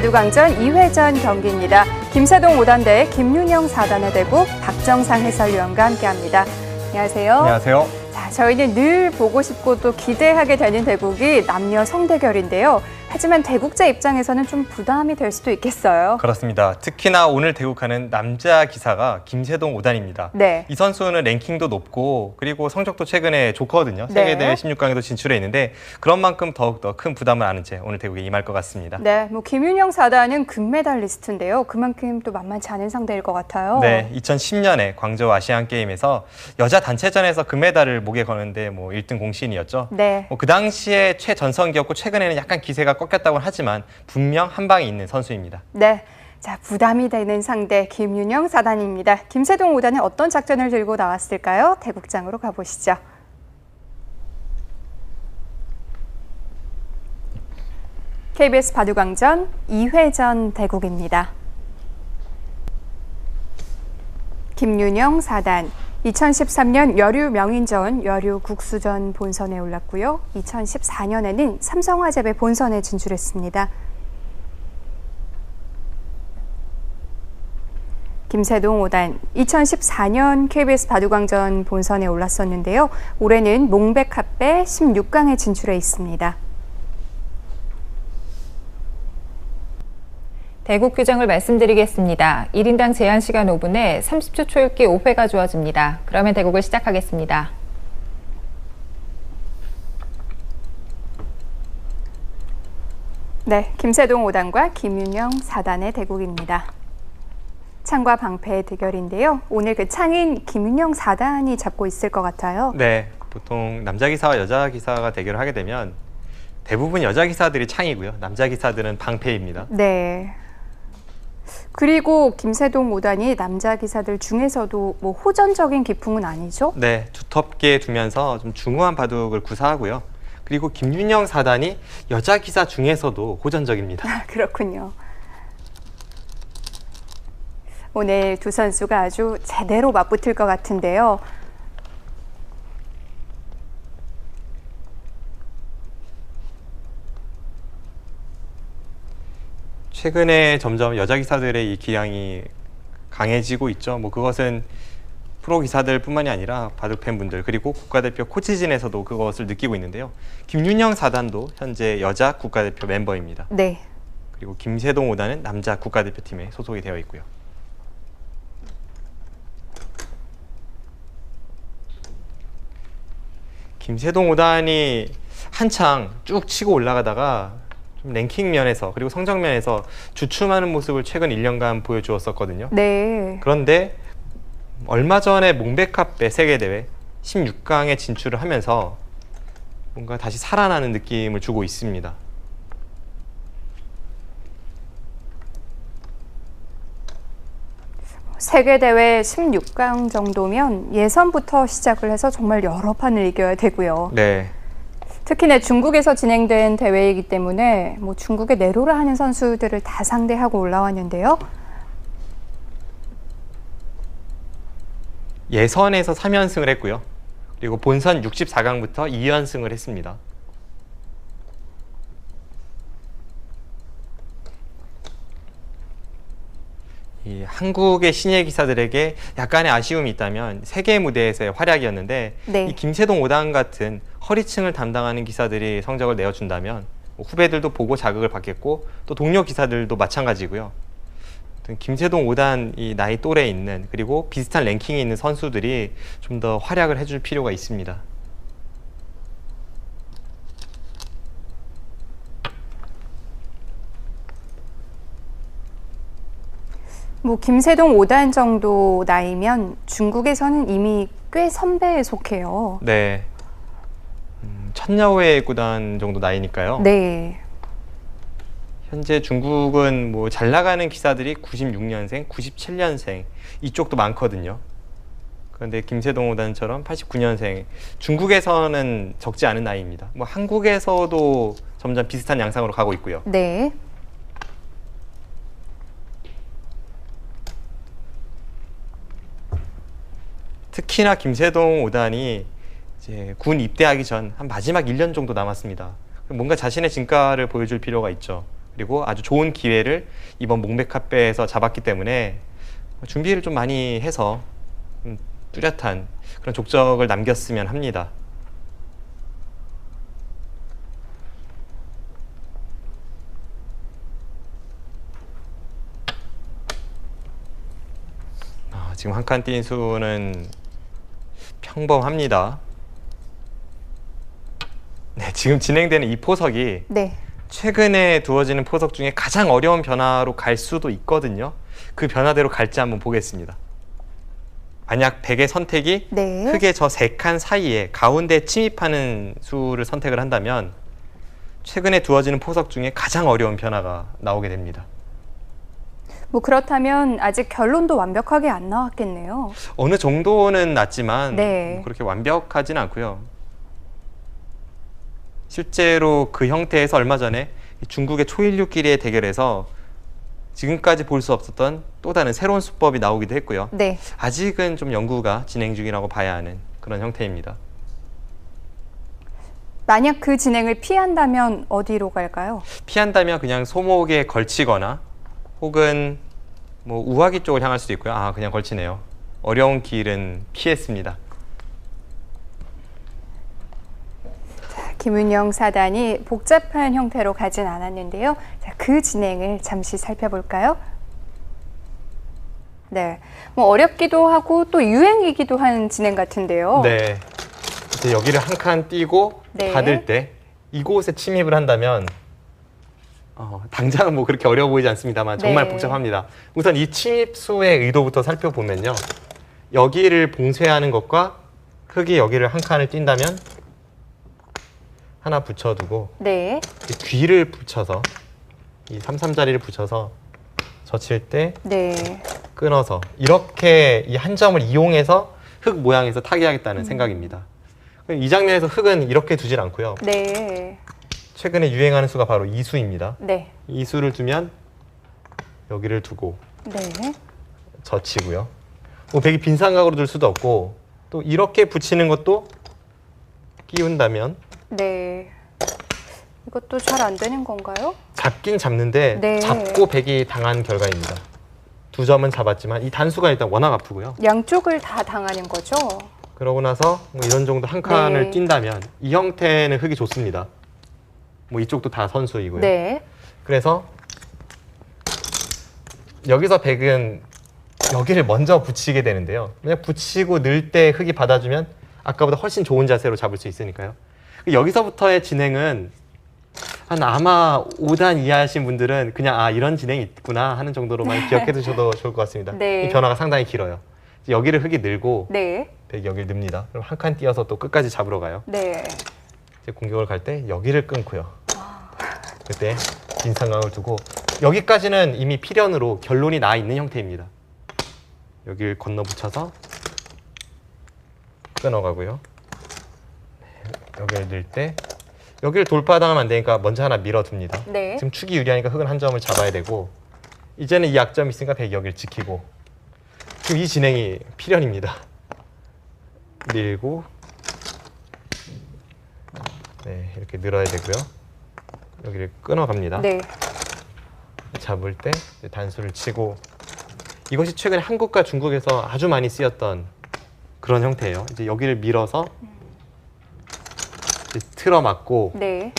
바둑왕전 2회전 경기입니다. 김세동 5단 대 김윤영 4단의 대국 박정상 해설위원과 함께합니다. 안녕하세요. 안녕하세요. 자, 저희는 늘 보고 싶고 또 기대하게 되는 대국이 남녀 성대결인데요. 하지만 대국자 입장에서는 좀 부담이 될 수도 있겠어요. 그렇습니다. 특히나 오늘 대국하는 남자 기사가 김세동 5단입니다. 네. 이 선수는 랭킹도 높고 그리고 성적도 최근에 좋거든요. 네. 세계대회 16강에도 진출해 있는데 그런 만큼 더욱더 큰 부담을 안은 채 오늘 대국에 임할 것 같습니다. 네, 김윤영 4단은 금메달리스트인데요. 그만큼 또 만만치 않은 상대일 것 같아요. 네, 2010년에 광저우 아시안게임에서 여자 단체전에서 금메달을 목에 거는데 1등 공신이었죠. 네. 그 당시에 최전성기였고 최근에는 약간 기세가 꺾였다고는 하지만 분명 한 방이 있는 선수입니다. 네. 자, 부담이 되는 상대 김윤영 4단입니다. 김세동 5단은 어떤 작전을 들고 나왔을까요? 대국장으로 가보시죠. KBS 바둑왕전 2회전 대국입니다. 김윤영 4단. 2013년 여류 명인전, 여류 국수전 본선에 올랐고요. 2014년에는 삼성화재배 본선에 진출했습니다. 김세동 5단, 2014년 KBS 바둑왕전 본선에 올랐었는데요. 올해는 몽백합배 16강에 진출해 있습니다. 대국 규정을 말씀드리겠습니다. 1인당 제한 시간 5분에 30초 초읽기 5회가 주어집니다. 그러면 대국을 시작하겠습니다. 네, 김세동 5단과 김윤영 4단의 대국입니다. 창과 방패의 대결인데요. 오늘 그 창인 김윤영 4단이 잡고 있을 것 같아요. 네, 보통 남자 기사와 여자 기사가 대결을 하게 되면 대부분 여자 기사들이 창이고요. 남자 기사들은 방패입니다. 네. 그리고 김세동 5단이 남자 기사들 중에서도 호전적인 기풍은 아니죠? 네, 두텁게 두면서 좀 중후한 바둑을 구사하고요. 그리고 김윤영 4단이 여자 기사 중에서도 호전적입니다. 그렇군요. 오늘 두 선수가 아주 제대로 맞붙을 것 같은데요. 최근에 점점 여자 기사들의 이 기량이 강해지고 있죠. 그것은 프로 기사들 뿐만이 아니라 바둑 팬분들 그리고 국가대표 코치진에서도 그것을 느끼고 있는데요. 김윤영 4단도 현재 여자 국가대표 멤버입니다. 네. 그리고 김세동 5단은 남자 국가대표팀에 소속이 되어 있고요. 김세동 5단이 한창 쭉 치고 올라가다가 좀 랭킹 면에서 그리고 성적 면에서 주춤하는 모습을 최근 1년간 보여주었었거든요. 네. 그런데 얼마 전에 몽백합배 세계대회 16강에 진출을 하면서 뭔가 다시 살아나는 느낌을 주고 있습니다. 세계대회 16강 정도면 예선부터 시작을 해서 정말 여러 판을 이겨야 되고요. 네. 특히나 중국에서 진행된 대회이기 때문에 중국에 내로라 하는 선수들을 다 상대하고 올라왔는데요. 예선에서 3연승을 했고요. 그리고 본선 64강부터 2연승을 했습니다. 이 한국의 신예 기사들에게 약간의 아쉬움이 있다면 세계 무대에서의 활약이었는데 네. 이 김세동 5단 같은 허리층을 담당하는 기사들이 성적을 내어준다면 후배들도 보고 자극을 받겠고 또 동료 기사들도 마찬가지고요. 김세동 5단 이 나이 또래에 있는 그리고 비슷한 랭킹에 있는 선수들이 좀 더 활약을 해줄 필요가 있습니다. 김세동 5단 정도 나이면 중국에서는 이미 꽤 선배에 속해요. 네. 천여회 구단 정도 나이니까요. 네. 현재 중국은 잘 나가는 기사들이 96년생, 97년생 이쪽도 많거든요. 그런데 김세동 5단처럼 89년생, 중국에서는 적지 않은 나이입니다. 한국에서도 점점 비슷한 양상으로 가고 있고요. 네. 특히나 김세동 5단이 이제 군 입대하기 전 한 마지막 1년 정도 남았습니다. 뭔가 자신의 진가를 보여줄 필요가 있죠. 그리고 아주 좋은 기회를 이번 몽백카페에서 잡았기 때문에 준비를 좀 많이 해서 뚜렷한 그런 족적을 남겼으면 합니다. 지금 한 칸 띈 수는 평범합니다. 네, 지금 진행되는 이 포석이 네. 최근에 두어지는 포석 중에 가장 어려운 변화로 갈 수도 있거든요. 그 변화대로 갈지 한번 보겠습니다. 만약 백의 선택이 네. 흙의 저 세 칸 사이에 가운데 침입하는 수를 선택을 한다면 최근에 두어지는 포석 중에 가장 어려운 변화가 나오게 됩니다. 뭐 그렇다면 아직 결론도 완벽하게 안 나왔겠네요. 어느 정도는 났지만 네. 그렇게 완벽하진 않고요. 실제로 그 형태에서 얼마 전에 중국의 초일류끼리의 대결에서 지금까지 볼 수 없었던 또 다른 새로운 수법이 나오기도 했고요. 네. 아직은 좀 연구가 진행 중이라고 봐야 하는 그런 형태입니다. 만약 그 진행을 피한다면 어디로 갈까요? 피한다면 그냥 소목에 걸치거나 혹은 뭐 우화기 쪽을 향할 수도 있고요. 아, 그냥 걸치네요. 어려운 길은 피했습니다. 김윤영 사단이 복잡한 형태로 가진 않았는데요. 자, 그 진행을 잠시 살펴볼까요? 네, 뭐 어렵기도 하고 또 유행이기도 한 진행 같은데요. 네. 이제 여기를 한 칸 띄고 네. 받을 때 이곳에 침입을 한다면 당장은 뭐 그렇게 어려워 보이지 않습니다만 정말 네. 복잡합니다. 우선 이 침입수의 의도부터 살펴보면요. 여기를 봉쇄하는 것과 흙이 여기를 한 칸을 띈다면 하나 붙여두고 네. 이 귀를 붙여서 이 3-3자리를 붙여서 젖힐 때 네. 끊어서 이렇게 이 한 점을 이용해서 흙 모양에서 타개하겠다는 생각입니다. 이 장면에서 흙은 이렇게 두질 않고요. 네. 최근에 유행하는 수가 바로 이 수입니다. 네. 이 수를 두면 여기를 두고 네. 젖히고요. 뭐 백이 빈 삼각으로 둘 수도 없고 또 이렇게 붙이는 것도 끼운다면 네. 이것도 잘 안 되는 건가요? 잡긴 잡는데 네. 잡고 백이 당한 결과입니다. 두 점은 잡았지만 이 단수가 일단 워낙 아프고요. 양쪽을 다 당하는 거죠? 그러고 나서 뭐 이런 정도 한 칸을 네. 띈다면 이 형태는 흙이 좋습니다. 뭐 이쪽도 다 선수이고요. 네. 그래서 여기서 백은 여기를 먼저 붙이게 되는데요. 그냥 붙이고 넣을 때 흙이 받아주면 아까보다 훨씬 좋은 자세로 잡을 수 있으니까요. 여기서부터의 진행은 아마 5단 이하하신 분들은 그냥 이런 진행이 있구나 하는 정도로만 기억해 두셔도 좋을 것 같습니다. 네. 이 변화가 상당히 길어요. 여기를 흙이 늘고 네. 백이 여기를 늡니다. 그럼 한 칸 띄어서 또 끝까지 잡으러 가요. 네. 이제 공격을 갈 때 여기를 끊고요. 그때 빈 삼각을 두고 여기까지는 이미 필연으로 결론이 나 있는 형태입니다. 여기를 건너 붙여서 끊어가고요. 여기를 넣을 때 여기를 돌파당하면 안 되니까 먼저 하나 밀어둡니다. 네. 지금 축이 유리하니까 흙은 한 점을 잡아야 되고 이제는 이 약점이 있으니까 백이 여기를 지키고 지금 이 진행이 필연입니다. 밀고 네, 이렇게 늘어야 되고요. 여기를 끊어갑니다. 네. 잡을 때 단수를 치고 이것이 최근에 한국과 중국에서 아주 많이 쓰였던 그런 형태예요. 이제 여기를 밀어서 이제 틀어막고 네.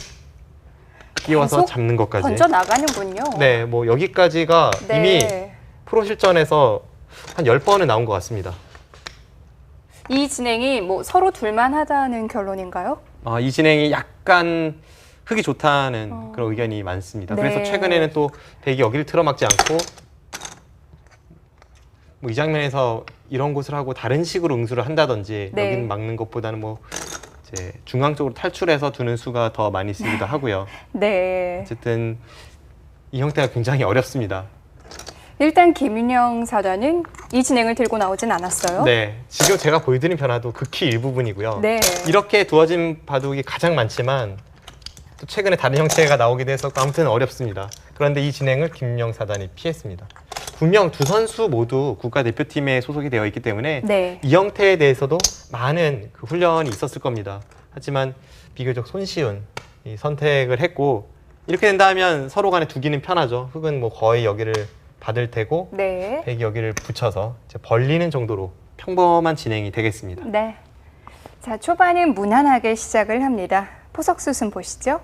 끼워서 계속 잡는 것까지. 번져 나가는군요. 네, 뭐 여기까지가 네. 이미 프로 실전에서 한 10번은 나온 것 같습니다. 이 진행이 뭐 서로 둘만하다는 결론인가요? 이 진행이 약간 흙이 좋다는 그런 의견이 많습니다. 네. 그래서 최근에는 또 백이 여기를 틀어막지 않고 뭐 이 장면에서 이런 곳을 하고 다른 식으로 응수를 한다든지 네. 여기는 막는 것보다는 뭐 이제 중앙 쪽으로 탈출해서 두는 수가 더 많이 쓰기도 하고요. 네. 어쨌든 이 형태가 굉장히 어렵습니다. 일단 김윤영 사단은 이 진행을 들고 나오진 않았어요. 네, 지금 제가 보여드린 변화도 극히 일부분이고요. 네. 이렇게 두어진 바둑이 가장 많지만 또 최근에 다른 형태가 나오기도 해서 아무튼 어렵습니다. 그런데 이 진행을 김윤영 사단이 피했습니다. 분명 두 선수 모두 국가대표팀에 소속이 되어 있기 때문에 네. 이 형태에 대해서도 많은 그 훈련이 있었을 겁니다. 하지만 비교적 손쉬운 이 선택을 했고 이렇게 된다면 서로 간에 두기는 편하죠. 흑은 뭐 거의 여기를 받을 테고 네. 백이 여기를 붙여서 이제 벌리는 정도로 평범한 진행이 되겠습니다. 네. 자, 초반은 무난하게 시작을 합니다. 포석 수순 보시죠.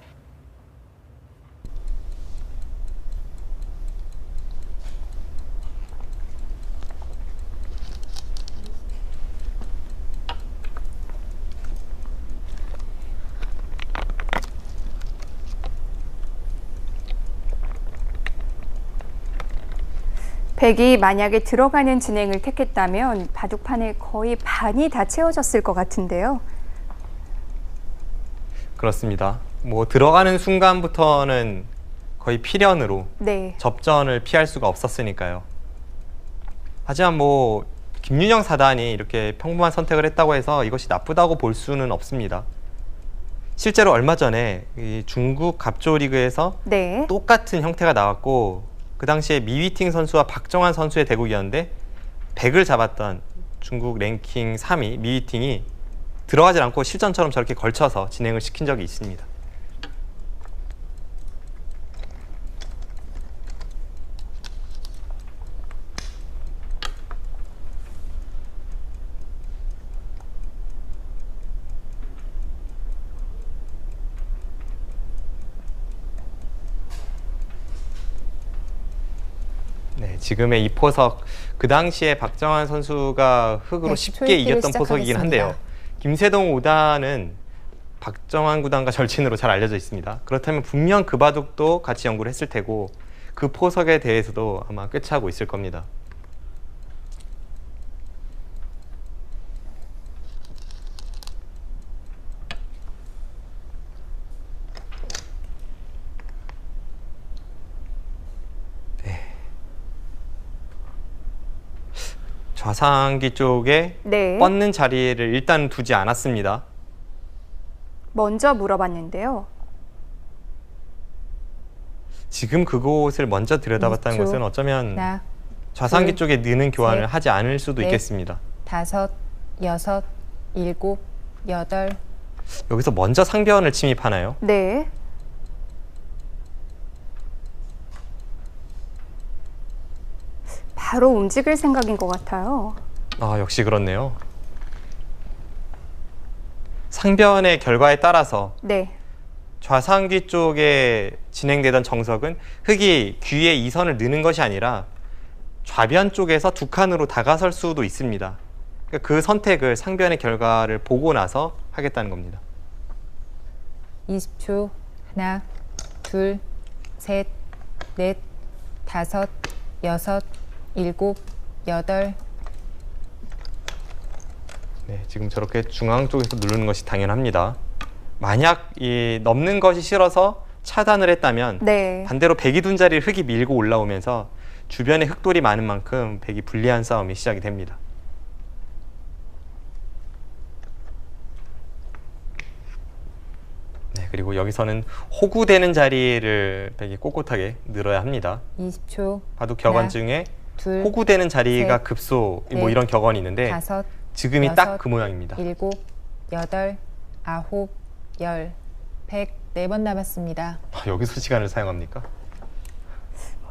백이 만약에 들어가는 진행을 택했다면 바둑판의 거의 반이 다 채워졌을 것 같은데요. 그렇습니다. 뭐 들어가는 순간부터는 거의 필연으로 네. 접전을 피할 수가 없었으니까요. 하지만 뭐 김윤영 사단이 이렇게 평범한 선택을 했다고 해서 이것이 나쁘다고 볼 수는 없습니다. 실제로 얼마 전에 이 중국 갑조 리그에서 네. 똑같은 형태가 나왔고 그 당시에 미위팅 선수와 박정환 선수의 대국이었는데 100을 잡았던 중국 랭킹 3위 미위팅이 들어가지 않고 실전처럼 저렇게 걸쳐서 진행을 시킨 적이 있습니다. 네, 지금의 이 포석, 그 당시에 박정환 선수가 흑으로 네, 쉽게 초읽기를 이겼던 포석이긴 한데요. 시작하겠습니다. 김세동 5단은 박정환 구단과 절친으로 잘 알려져 있습니다. 그렇다면 분명 그 바둑도 같이 연구를 했을 테고 그 포석에 대해서도 아마 꿰차고 있을 겁니다. 좌상기 쪽에 네. 뻗는 자리를 일단 두지 않았습니다. 먼저 물어봤는데요. 지금 그곳을 먼저 들여다봤다는 20초. 것은 어쩌면 하나, 좌상기 둘, 쪽에 느는 교환을 셋, 하지 않을 수도 넷. 있겠습니다. 5, 6, 7, 8. 여기서 먼저 상변을 침입하나요? 네. 바로 움직일 생각인 것 같아요. 아, 역시 그렇네요. 상변의 결과에 따라서 네. 좌상귀 쪽에 진행되던 정석은 흑이 귀에 2선을 넣는 것이 아니라 좌변 쪽에서 두 칸으로 다가설 수도 있습니다. 그러니까 그 선택을 상변의 결과를 보고 나서 하겠다는 겁니다. 20초. 하나, 둘, 셋, 넷, 5, 6, 7, 8. 네, 지금 저렇게 중앙 쪽에서 누르는 것이 당연합니다. 만약 이 넘는 것이 싫어서 차단을 했다면 네. 반대로 백이 둔 자리를 흑이 밀고 올라오면서 주변에 흑돌이 많은 만큼 백이 불리한 싸움이 시작이 됩니다. 네, 그리고 여기서는 호구되는 자리를 백이 꼿꼿하게 늘어야 합니다. 20초. 바둑 격언 하나, 중에 둘, 호구되는 자리가 셋, 급소 넷, 뭐 이런 격언이 있는데 5, 지금이 여섯, 딱 그 모양입니다. 7, 8, 9, 10, 100. 4번 남았습니다. 여기서 시간을 사용합니까?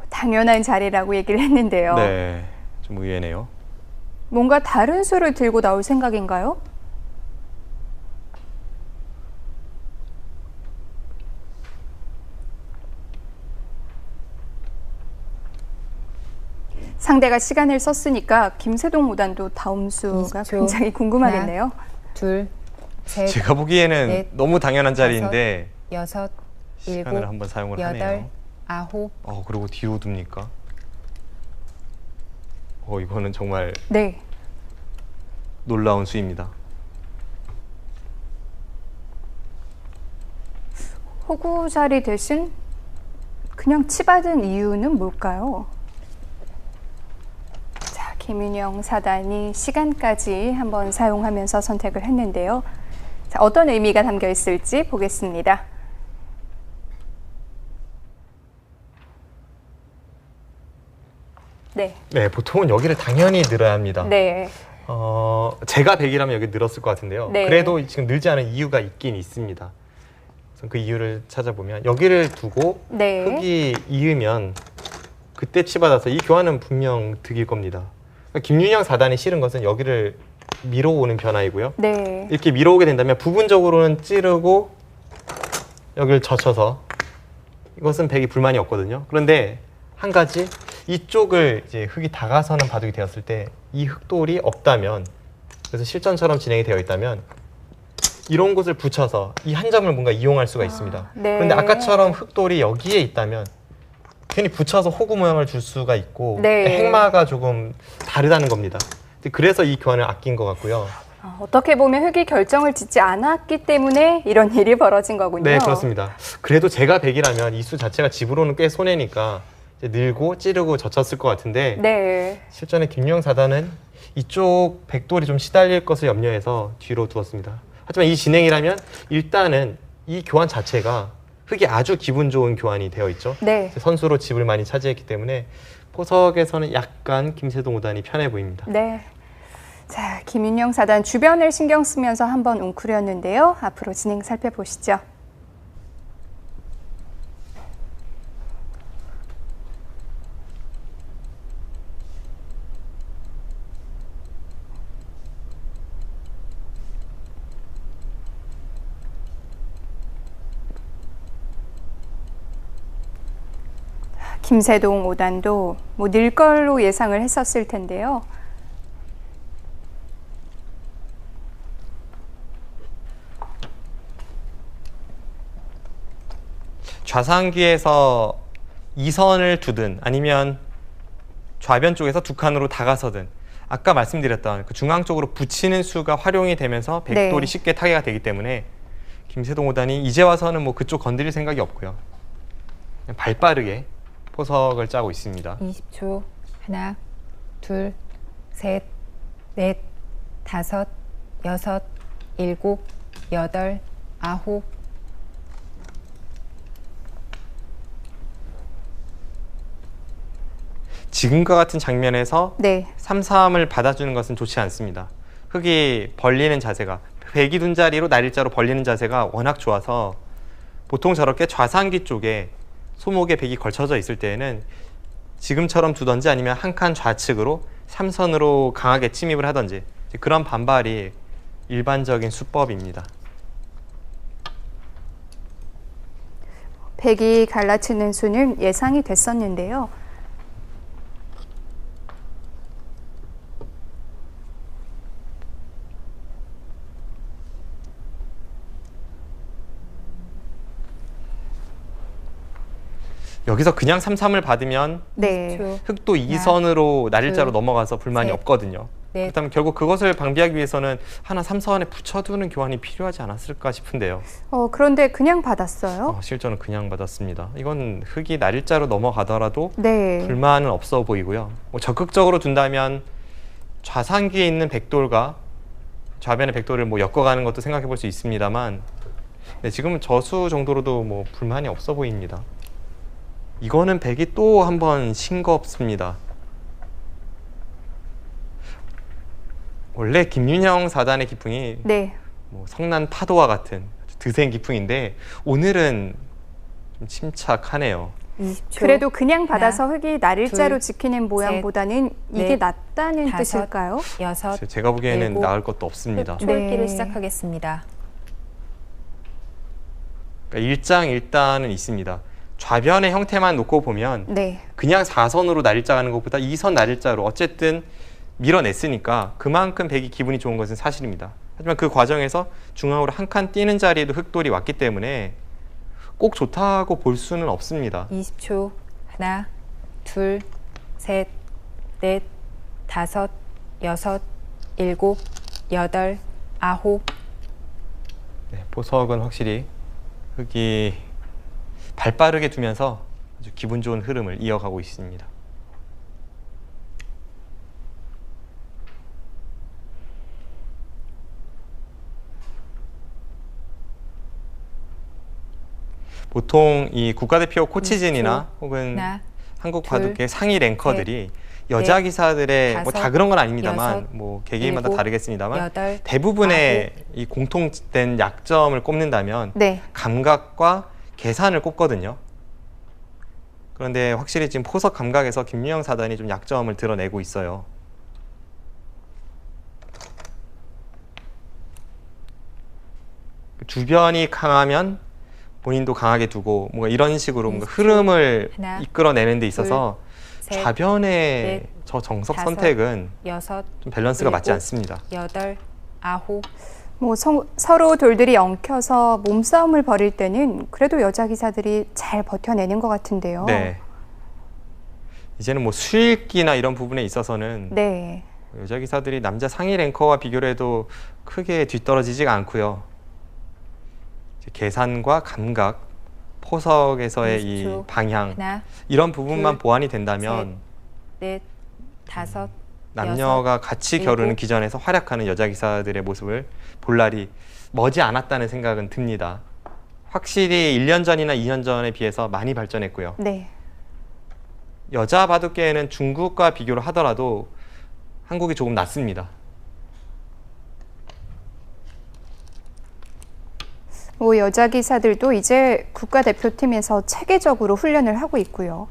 당연한 자리라고 얘기를 했는데요. 네, 좀 의외네요. 뭔가 다른 수를 들고 나올 생각인가요? 상대가 시간을 썼으니까 김세동 5단도 다음 수가 20초. 굉장히 궁금하겠네요. 둘, 셋, 제가 보기에는 넷, 너무 당연한 자리인데 6, 7, 시간을 한번 사용을 8, 하네요. 9. 그리고 뒤로 둡니까? 이거는 정말 네. 놀라운 수입니다. 호구 자리 대신 그냥 치받은 이유는 뭘까요? 자, 김윤영 사단이 시간까지 한번 사용하면서 선택을 했는데요. 자, 어떤 의미가 담겨 있을지 보겠습니다. 네. 네, 보통은 여기를 당연히 늘어야 합니다. 네. 제가 100이라면 여기 늘었을 것 같은데요. 네. 그래도 지금 늘지 않은 이유가 있긴 있습니다. 그 이유를 찾아보면 여기를 두고 네. 흙이 이으면 그때 치받아서 이 교환은 분명 득일 겁니다. 그러니까 김윤영 4단이 싫은 것은 여기를 밀어오는 변화이고요. 네. 이렇게 밀어오게 된다면 부분적으로는 찌르고 여기를 젖혀서 이것은 백이 불만이 없거든요. 그런데 한 가지 이쪽을 이제 흙이 다가서는 바둑이 되었을 때 이 흙돌이 없다면, 그래서 실전처럼 진행이 되어 있다면 이런 곳을 붙여서 이 한 점을 뭔가 이용할 수가 있습니다. 네. 그런데 아까처럼 흙돌이 여기에 있다면 괜히 붙여서 호구 모양을 줄 수가 있고 네. 행마가 조금 다르다는 겁니다. 그래서 이 교환을 아낀 것 같고요. 어떻게 보면 흙이 결정을 짓지 않았기 때문에 이런 일이 벌어진 거군요. 네, 그렇습니다. 그래도 제가 백이라면 이 수 자체가 집으로는 꽤 손해니까 이제 늘고 찌르고 젖혔을 것 같은데 네. 실전에 김유영 4단은 이쪽 백돌이 좀 시달릴 것을 염려해서 뒤로 두었습니다. 하지만 이 진행이라면 일단은 이 교환 자체가 흙이 아주 기분 좋은 교환이 되어 있죠. 네. 선수로 집을 많이 차지했기 때문에 포석에서는 약간 김세동 5단이 편해 보입니다. 네. 자, 김윤영 4단 주변을 신경 쓰면서 한번 웅크렸는데요. 앞으로 진행 살펴보시죠. 김세동 5단도 뭐 늘 걸로 예상을 했었을 텐데요. 좌상귀에서 2선을 두든 아니면 좌변 쪽에서 두 칸으로 다가서든 아까 말씀드렸던 그 중앙 쪽으로 붙이는 수가 활용이 되면서 백돌이 네. 쉽게 타개가 되기 때문에 김세동 5단이 이제 와서는 뭐 그쪽 건드릴 생각이 없고요. 그냥 발빠르게 포석을 짜고 있습니다. 20초. 하나, 둘, 셋, 넷, 다섯, 여섯, 일곱, 여덟, 아홉. 지금과 같은 장면에서 네. 3-3을 받아주는 것은 좋지 않습니다. 흙이 벌리는 자세가, 백이 둔 자리로 날일자로 벌리는 자세가 워낙 좋아서 보통 저렇게 좌상귀 쪽에 소목에 백이 걸쳐져 있을 때에는 지금처럼 두던지 아니면 한 칸 좌측으로 3선으로 강하게 침입을 하던지 그런 반발이 일반적인 수법입니다. 백이 갈라치는 수는 예상이 됐었는데요. 여기서 그냥 3-3을 받으면 네. 20초. 흙도 2선으로 날일자로 둘, 넘어가서 불만이 셋, 없거든요. 넷. 그렇다면 결국 그것을 방비하기 위해서는 하나 3선에 붙여두는 교환이 필요하지 않았을까 싶은데요. 그런데 그냥 받았어요. 실전은 그냥 받았습니다. 이건 흙이 날일자로 넘어가더라도 네. 불만은 없어 보이고요. 뭐 적극적으로 둔다면 좌상귀에 있는 백돌과 좌변의 백돌을 뭐 엮어가는 것도 생각해 볼 수 있습니다만 네, 지금은 저수 정도로도 뭐 불만이 없어 보입니다. 이거는 백이 또 한 번 싱겁습니다. 원래 김윤영 4단의 기풍이 네. 뭐 성난 파도와 같은 드센 기풍인데 오늘은 좀 침착하네요. 20초. 그래도 그냥 받아서 하나, 흙이 날일자로 둘, 지키는 모양보다는 이게 넷, 낫다는 다섯, 뜻일까요? 여섯, 제가 보기에는 일곱, 나을 것도 없습니다. 초읽기를 네. 시작하겠습니다. 그러니까 일장일단은 있습니다. 좌변의 형태만 놓고 보면 네. 그냥 4선으로 날일자 가는 것보다 2선 날일자로 어쨌든 밀어냈으니까 그만큼 백이 기분이 좋은 것은 사실입니다. 하지만 그 과정에서 중앙으로 한 칸 뛰는 자리에도 흙돌이 왔기 때문에 꼭 좋다고 볼 수는 없습니다. 20초. 하나, 둘, 셋, 넷, 다섯, 여섯, 일곱, 여덟, 아홉. 네, 보석은 확실히 흙이 발빠르게 두면서 아주 기분 좋은 흐름을 이어가고 있습니다. 보통 이 국가대표 코치진이나 혹은 하나, 한국 둘, 바둑의 상위 랭커들이 여자 넷, 기사들의 뭐 다 다섯, 그런 건 아닙니다만 여섯, 뭐 개개인마다 일곱, 다르겠습니다만 여덟, 대부분의 이 공통된 약점을 꼽는다면 네. 감각과 계산을 꼽거든요. 그런데 확실히 지금 포석 감각에서 김윤영 사단이 좀 약점을 드러내고 있어요. 주변이 강하면 본인도 강하게 두고 뭔가 이런 식으로 뭔가 흐름을 하나, 이끌어내는 데 있어서 셋, 좌변의 넷, 저 정석 다섯, 선택은 여섯, 좀 밸런스가 맞지 일곱, 않습니다. 여덟, 아홉, 뭐 서로 돌들이 엉켜서 몸싸움을 벌일 때는 그래도 여자 기사들이 잘 버텨내는 것 같은데요. 네. 이제는 뭐 수읽기나 이런 부분에 있어서는 네. 여자 기사들이 남자 상위 랭커와 비교를 해도 크게 뒤떨어지지가 않고요. 이제 계산과 감각, 포석에서의 이 20초. 방향 하나, 이런 부분만 둘, 보완이 된다면 넷, 다섯, 남녀가 같이 일곱. 겨루는 기전에서 활약하는 여자 기사들의 모습을 볼 날이 머지 않았다는 생각은 듭니다. 확실히 1년 전이나 2년 전에 비해서 많이 발전했고요. 네. 여자 바둑계에는 중국과 비교를 하더라도 한국이 조금 낫습니다. 뭐 여자 기사들도 이제 국가대표팀에서 체계적으로 훈련을 하고 있고요.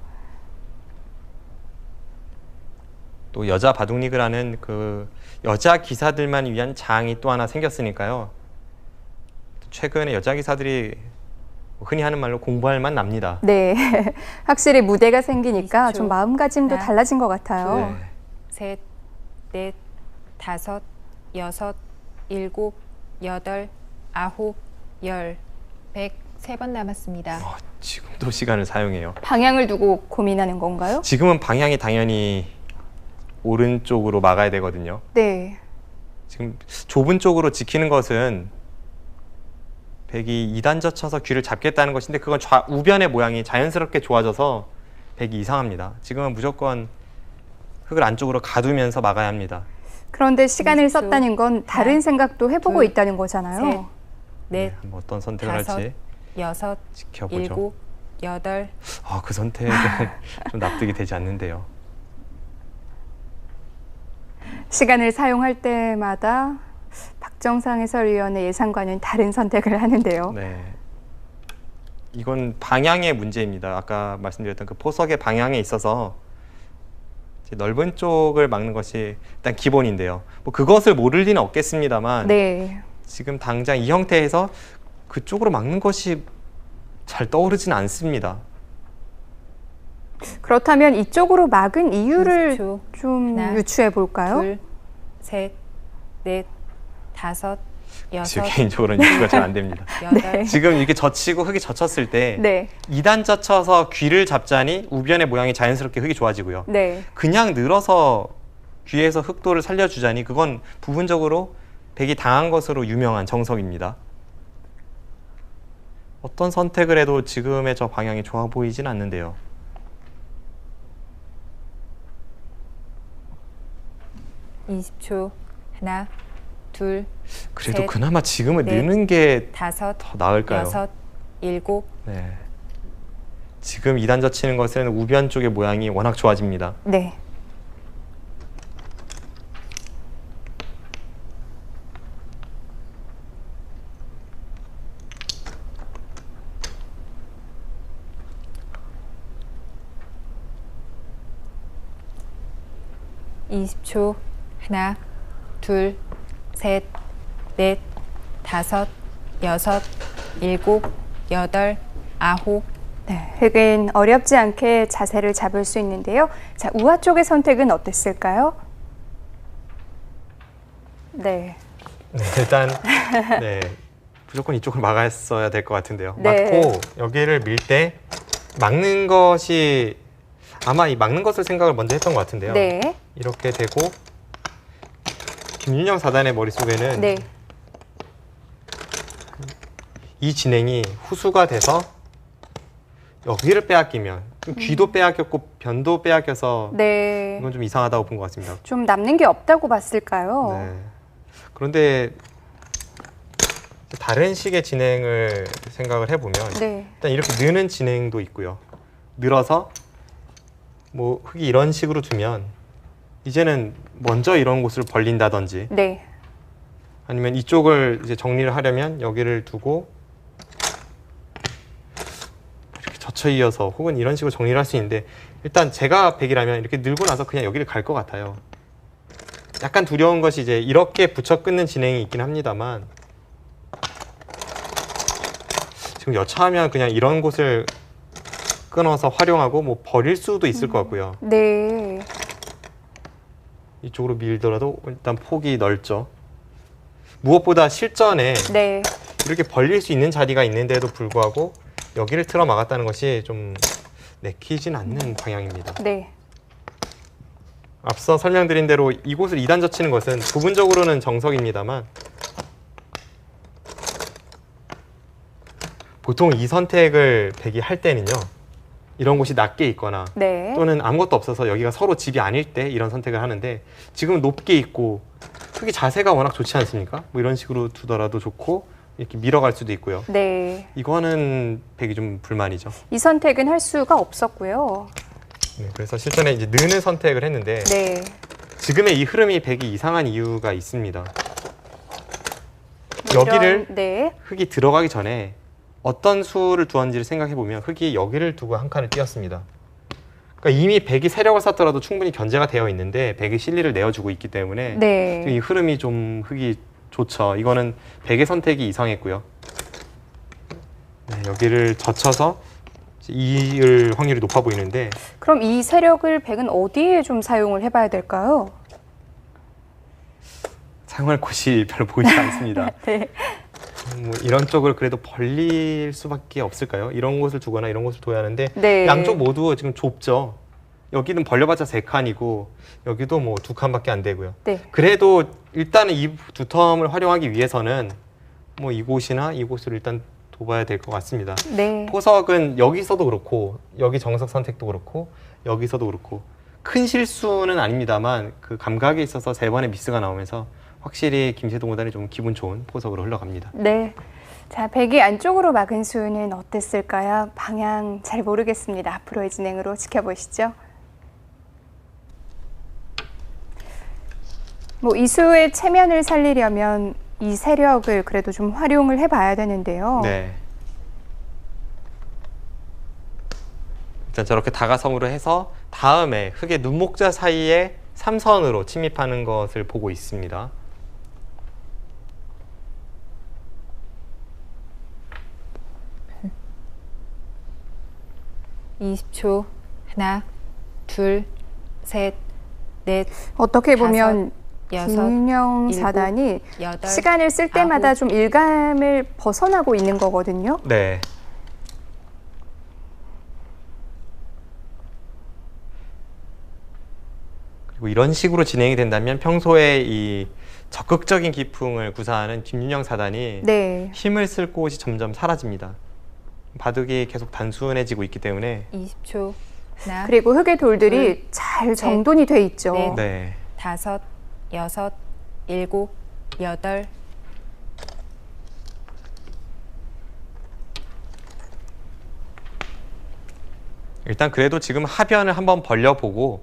또 여자 바둑리그라는 그 여자 기사들만 위한 장이 또 하나 생겼으니까요. 최근에 여자 기사들이 흔히 하는 말로 공부할 만 납니다. 네. 확실히 무대가 생기니까 20초. 좀 마음가짐도 하나, 달라진 것 같아요. 네. 셋, 넷, 다섯, 여섯, 일곱, 여덟, 아홉, 열, 103번 남았습니다. 지금도 시간을 사용해요. 방향을 두고 고민하는 건가요? 지금은 방향이 당연히 오른쪽으로 막아야 되거든요. 네. 지금 좁은 쪽으로 지키는 것은 백이 2단 젖혀서 귀를 잡겠다는 것인데 그건 우변의 모양이 자연스럽게 좋아져서 백이 이상합니다. 지금은 무조건 흙을 안쪽으로 가두면서 막아야 합니다. 그런데 시간을 20초. 썼다는 건 다른 하나, 생각도 해보고 둘, 있다는 거잖아요. 셋, 넷, 한번 어떤 선택을 다섯, 할지 여섯, 지켜보죠. 일곱, 여덟, 그 선택은 좀 납득이 되지 않는데요. 시간을 사용할 때마다 박정상 해설위원의 예상과는 다른 선택을 하는데요. 네. 이건 방향의 문제입니다. 아까 말씀드렸던 그 포석의 방향에 있어서 이제 넓은 쪽을 막는 것이 일단 기본인데요. 뭐 그것을 모를 리는 없겠습니다만 네. 지금 당장 이 형태에서 그쪽으로 막는 것이 잘 떠오르지는 않습니다. 그렇다면 이쪽으로 막은 이유를 20초. 좀 하나, 유추해 볼까요? 둘, 셋, 넷, 다섯, 제 여섯, 개인적으로는 이해가 잘 안 됩니다. 여덟, 지금 이렇게 젖히고 흙이 젖혔을 때 네. 2단 젖혀서 귀를 잡자니 우변의 모양이 자연스럽게 흙이 좋아지고요. 네. 그냥 늘어서 귀에서 흙도를 살려주자니 그건 부분적으로 백이 당한 것으로 유명한 정석입니다. 어떤 선택을 해도 지금의 저 방향이 좋아 보이진 않는데요. 이십 초. 하나, 둘, 그래도 셋, 그나마 지금은 넷, 느는 게 다섯, 더 나을까요? 여섯, 일곱, 네. 지금 2단 젖히는 것은 우변 쪽의 모양이 워낙 좋아집니다. 네. 이십 초. 하나, 둘, 셋, 넷, 다섯, 여섯, 일곱, 여덟, 아홉, 네. 흙은 어렵지 않게 자세를 잡을 수 있는데요. 자, 우하 쪽의 선택은 어땠을까요? 네. 네, 일단 네, 무조건 이쪽을 막았어야 될 것 같은데요. 네. 막고 여기를 밀 때 막는 것이 아마 이 막는 것을 생각을 먼저 했던 것 같은데요. 네. 이렇게 되고 김윤영 사단의 머릿속에는 네. 이 진행이 후수가 돼서 여기를 빼앗기면 귀도 빼앗겼고 변도 빼앗겨서 네. 이건 좀 이상하다고 본 것 같습니다. 좀 남는 게 없다고 봤을까요? 네. 그런데 다른 식의 진행을 생각을 해보면 네. 일단 이렇게 느는 진행도 있고요. 늘어서 뭐 흙이 이런 식으로 두면 이제는 먼저 이런 곳을 벌린다든지 네. 아니면 이쪽을 이제 정리를 하려면 여기를 두고 이렇게 젖혀 이어서 혹은 이런 식으로 정리를 할 수 있는데 일단 제가 백이라면 이렇게 늘고 나서 그냥 여기를 갈 것 같아요. 약간 두려운 것이 이제 이렇게 붙여 끊는 진행이 있긴 합니다만 지금 여차하면 그냥 이런 곳을 끊어서 활용하고 뭐 버릴 수도 있을 것 같고요. 네. 이쪽으로 밀더라도 일단 폭이 넓죠. 무엇보다 실전에 네. 이렇게 벌릴 수 있는 자리가 있는데도 불구하고 여기를 틀어 막았다는 것이 좀 내키진 않는 방향입니다. 네. 앞서 설명드린 대로 이곳을 2단 젖히는 것은 부분적으로는 정석입니다만 보통 이 선택을 백이 할 때는요. 이런 곳이 낮게 있거나 네. 또는 아무것도 없어서 여기가 서로 집이 아닐 때 이런 선택을 하는데 지금은 높게 있고 흙이 자세가 워낙 좋지 않습니까? 뭐 이런 식으로 두더라도 좋고 이렇게 밀어갈 수도 있고요. 네. 이거는 백이 좀 불만이죠. 이 선택은 할 수가 없었고요. 네, 그래서 실전에 이제 느는 선택을 했는데 네. 지금의 이 흐름이 백이 이상한 이유가 있습니다. 여기를 네. 흙이 들어가기 전에 어떤 수를 두었는지를 생각해 보면 흙이 여기를 두고 한 칸을 띄었습니다. 그러니까 이미 백이 세력을 쌓더라도 충분히 견제가 되어 있는데 백이 실리를 내어주고 있기 때문에 네. 이 흐름이 좀 흙이 좋죠. 이거는 백의 선택이 이상했고요. 네, 여기를 젖혀서 이을 확률이 높아 보이는데 그럼 이 세력을 백은 어디에 좀 사용을 해봐야 될까요? 사용할 곳이 별로 보이지 않습니다. 네. 뭐 이런 쪽을 그래도 벌릴 수밖에 없을까요? 이런 곳을 두거나 이런 곳을 둬야 하는데 네. 양쪽 모두 지금 좁죠. 여기는 벌려봤자 3칸이고 여기도 뭐 2칸밖에 안 되고요. 네. 그래도 일단은 이 두 텀을 활용하기 위해서는 뭐 이곳이나 이곳을 일단 둬봐야 될 것 같습니다. 네. 포석은 여기서도 그렇고 여기 정석 선택도 그렇고 여기서도 그렇고 큰 실수는 아닙니다만 그 감각에 있어서 3번의 미스가 나오면서 확실히 김세동 구단이 좀 기분 좋은 포석으로 흘러갑니다. 네. 자, 백이 안쪽으로 막은 수는 어땠을까요? 방향 잘 모르겠습니다. 앞으로의 진행으로 지켜보시죠. 뭐 이 수의 체면을 살리려면 이 세력을 그래도 좀 활용을 해봐야 되는데요. 네. 일단 저렇게 다가섬으로 해서 다음에 흙의 눈목자 사이에 3선으로 침입하는 것을 보고 있습니다. (20초) 하나, 둘, 셋, 넷, 어떻게 보면 여섯, 김윤영 일곱, 사단이 여덟, 시간을 쓸 때마다 아홉. 좀 일감을 벗어나고 있는 거거든요. 네. 그리고 이런 식으로 진행이 된다면 평소에 이 적극적인 기풍을 구사하는 김윤영 사단이 네. 힘을 쓸 곳이 점점 사라집니다. 바둑이 계속 단순해지고 있기 때문에 20초 하나, 그리고 흙의 돌들이 잘 정돈이 돼 있죠. 넷. 네. 다섯, 여섯, 일곱, 여덟, 일단 그래도 지금 하변을 한번 벌려보고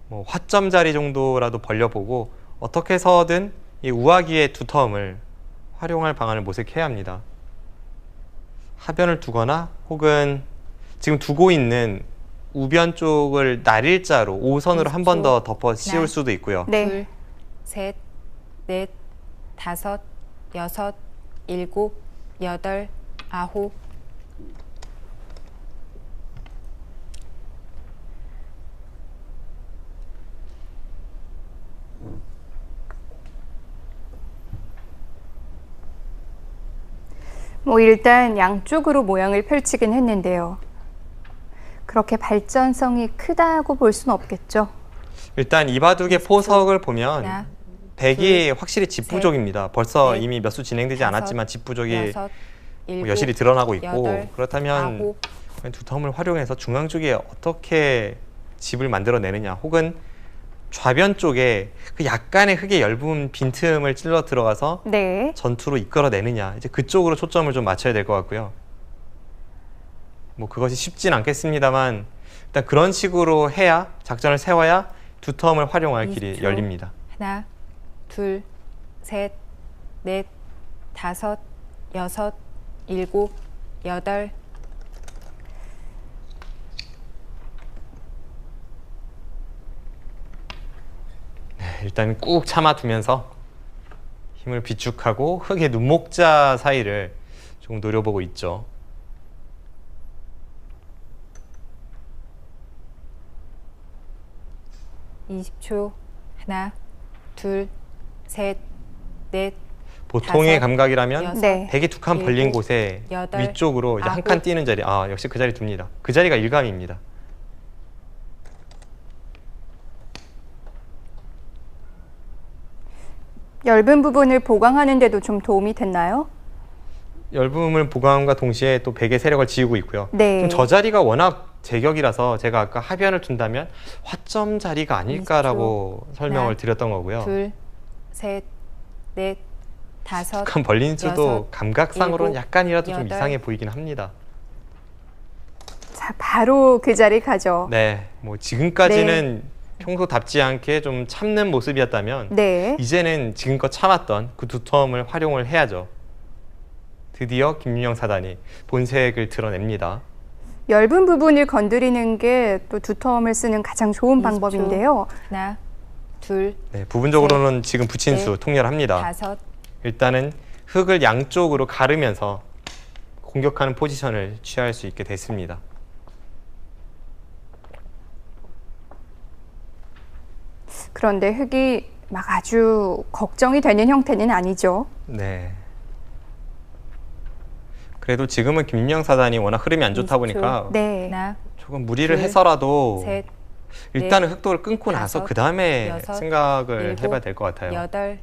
뭐 화점 자리 정도라도 벌려보고 어떻게 해서든 이 우아기의 두 텀을 활용할 방안을 모색해야 합니다. 하변을 두거나 혹은 지금 두고 있는 우변 쪽을 날일자로 5선으로 한 번 더 덮어 씌울 수도 있고요. 네. 둘, 셋, 넷, 다섯, 여섯, 일곱, 여덟, 아홉, 뭐 일단 양쪽으로 모양을 펼치긴 했는데요. 그렇게 발전성이 크다고 볼 수는 없겠죠. 일단 이 바둑의 포석을 보면 하나, 백이 확실히 집 셋, 부족입니다. 벌써 넷, 이미 몇 수 진행되지 다섯, 않았지만 집 부족이 여섯, 뭐 일곱, 여실히 드러나고 있고 여덟, 그렇다면 아홉, 두 텀을 활용해서 중앙 쪽에 어떻게 집을 만들어내느냐 혹은 좌변 쪽에 그 약간의 흙의 얇은 빈틈을 찔러 들어가서 네. 전투로 이끌어내느냐 이제 그쪽으로 초점을 좀 맞춰야 될 것 같고요. 뭐 그것이 쉽진 않겠습니다만 일단 그런 식으로 해야 작전을 세워야 두텀을 활용할 20초. 길이 열립니다. 하나, 둘, 셋, 넷, 다섯, 여섯, 일곱, 여덟. 일단 꾹 참아두면서 힘을 비축하고 흙의 눈목자 사이를 조금 노려보고 있죠. 이십 초. 하나, 둘, 셋, 넷, 보통의 다섯, 감각이라면 여섯, 네. 벽이 두 칸 벌린 일곱, 곳에 여덟, 위쪽으로 한 칸 아홉. 띄는 자리, 역시 그 자리 둡니다. 그 자리가 일감입니다. 얇은 부분을 보강하는 데도 좀 도움이 됐나요? 얇음을 보강함과 동시에 또 벽의 세력을 지우고 있고요. 네. 좀 저 자리가 워낙 제격이라서 제가 아까 하변을 둔다면 화점 자리가 아닐까라고 설명을 하나, 드렸던 거고요. 둘, 셋, 넷, 다섯, 칸 벌린 수도 여섯, 감각상으로는 일곱, 약간이라도 좀 여덟. 이상해 보이긴 합니다. 자, 바로 그 자리 가죠. 네, 뭐 지금까지는 평소답지 않게 좀 참는 모습이었다면 네. 이제는 지금껏 참았던 그 두텀을 활용을 해야죠. 드디어 김윤영 사단이 본색을 드러냅니다. 얇은 부분을 건드리는 게 또 두텀을 쓰는 가장 좋은 20초. 방법인데요. 하나, 둘, 네, 부분적으로는 지금 붙인 넷, 수 통렬합니다. 다섯, 일단은 흙을 양쪽으로 가르면서 공격하는 포지션을 취할 수 있게 됐습니다. 그런데 흙이 막 아주 걱정이 되는 형태는 아니죠. 네. 그래도 지금은 김윤영 사단이 워낙 흐름이 안 좋다 20초. 보니까 네. 하나, 조금 무리를 둘, 해서라도 셋, 일단은 흙도를 끊고 나서 다섯, 그 다음에 여섯, 생각을 일곱, 해봐야 될 것 같아요. 여덟.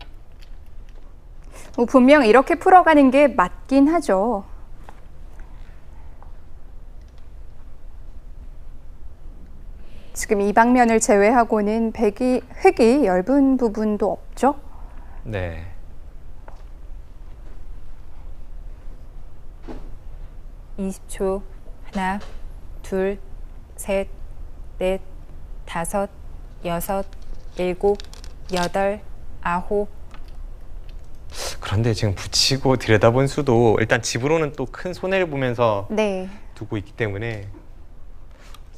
뭐 분명 이렇게 풀어가는 게 맞긴 하죠. 지금 이 방면을 제외하고는 흙이 얇은 부분도 없죠. 네. 이십 초. 하나, 둘, 셋, 넷, 다섯, 여섯, 일곱, 여덟, 아홉. 그런데 지금 붙이고 들여다본 수도 일단 집으로는 또 큰 손해를 보면서 네. 두고 있기 때문에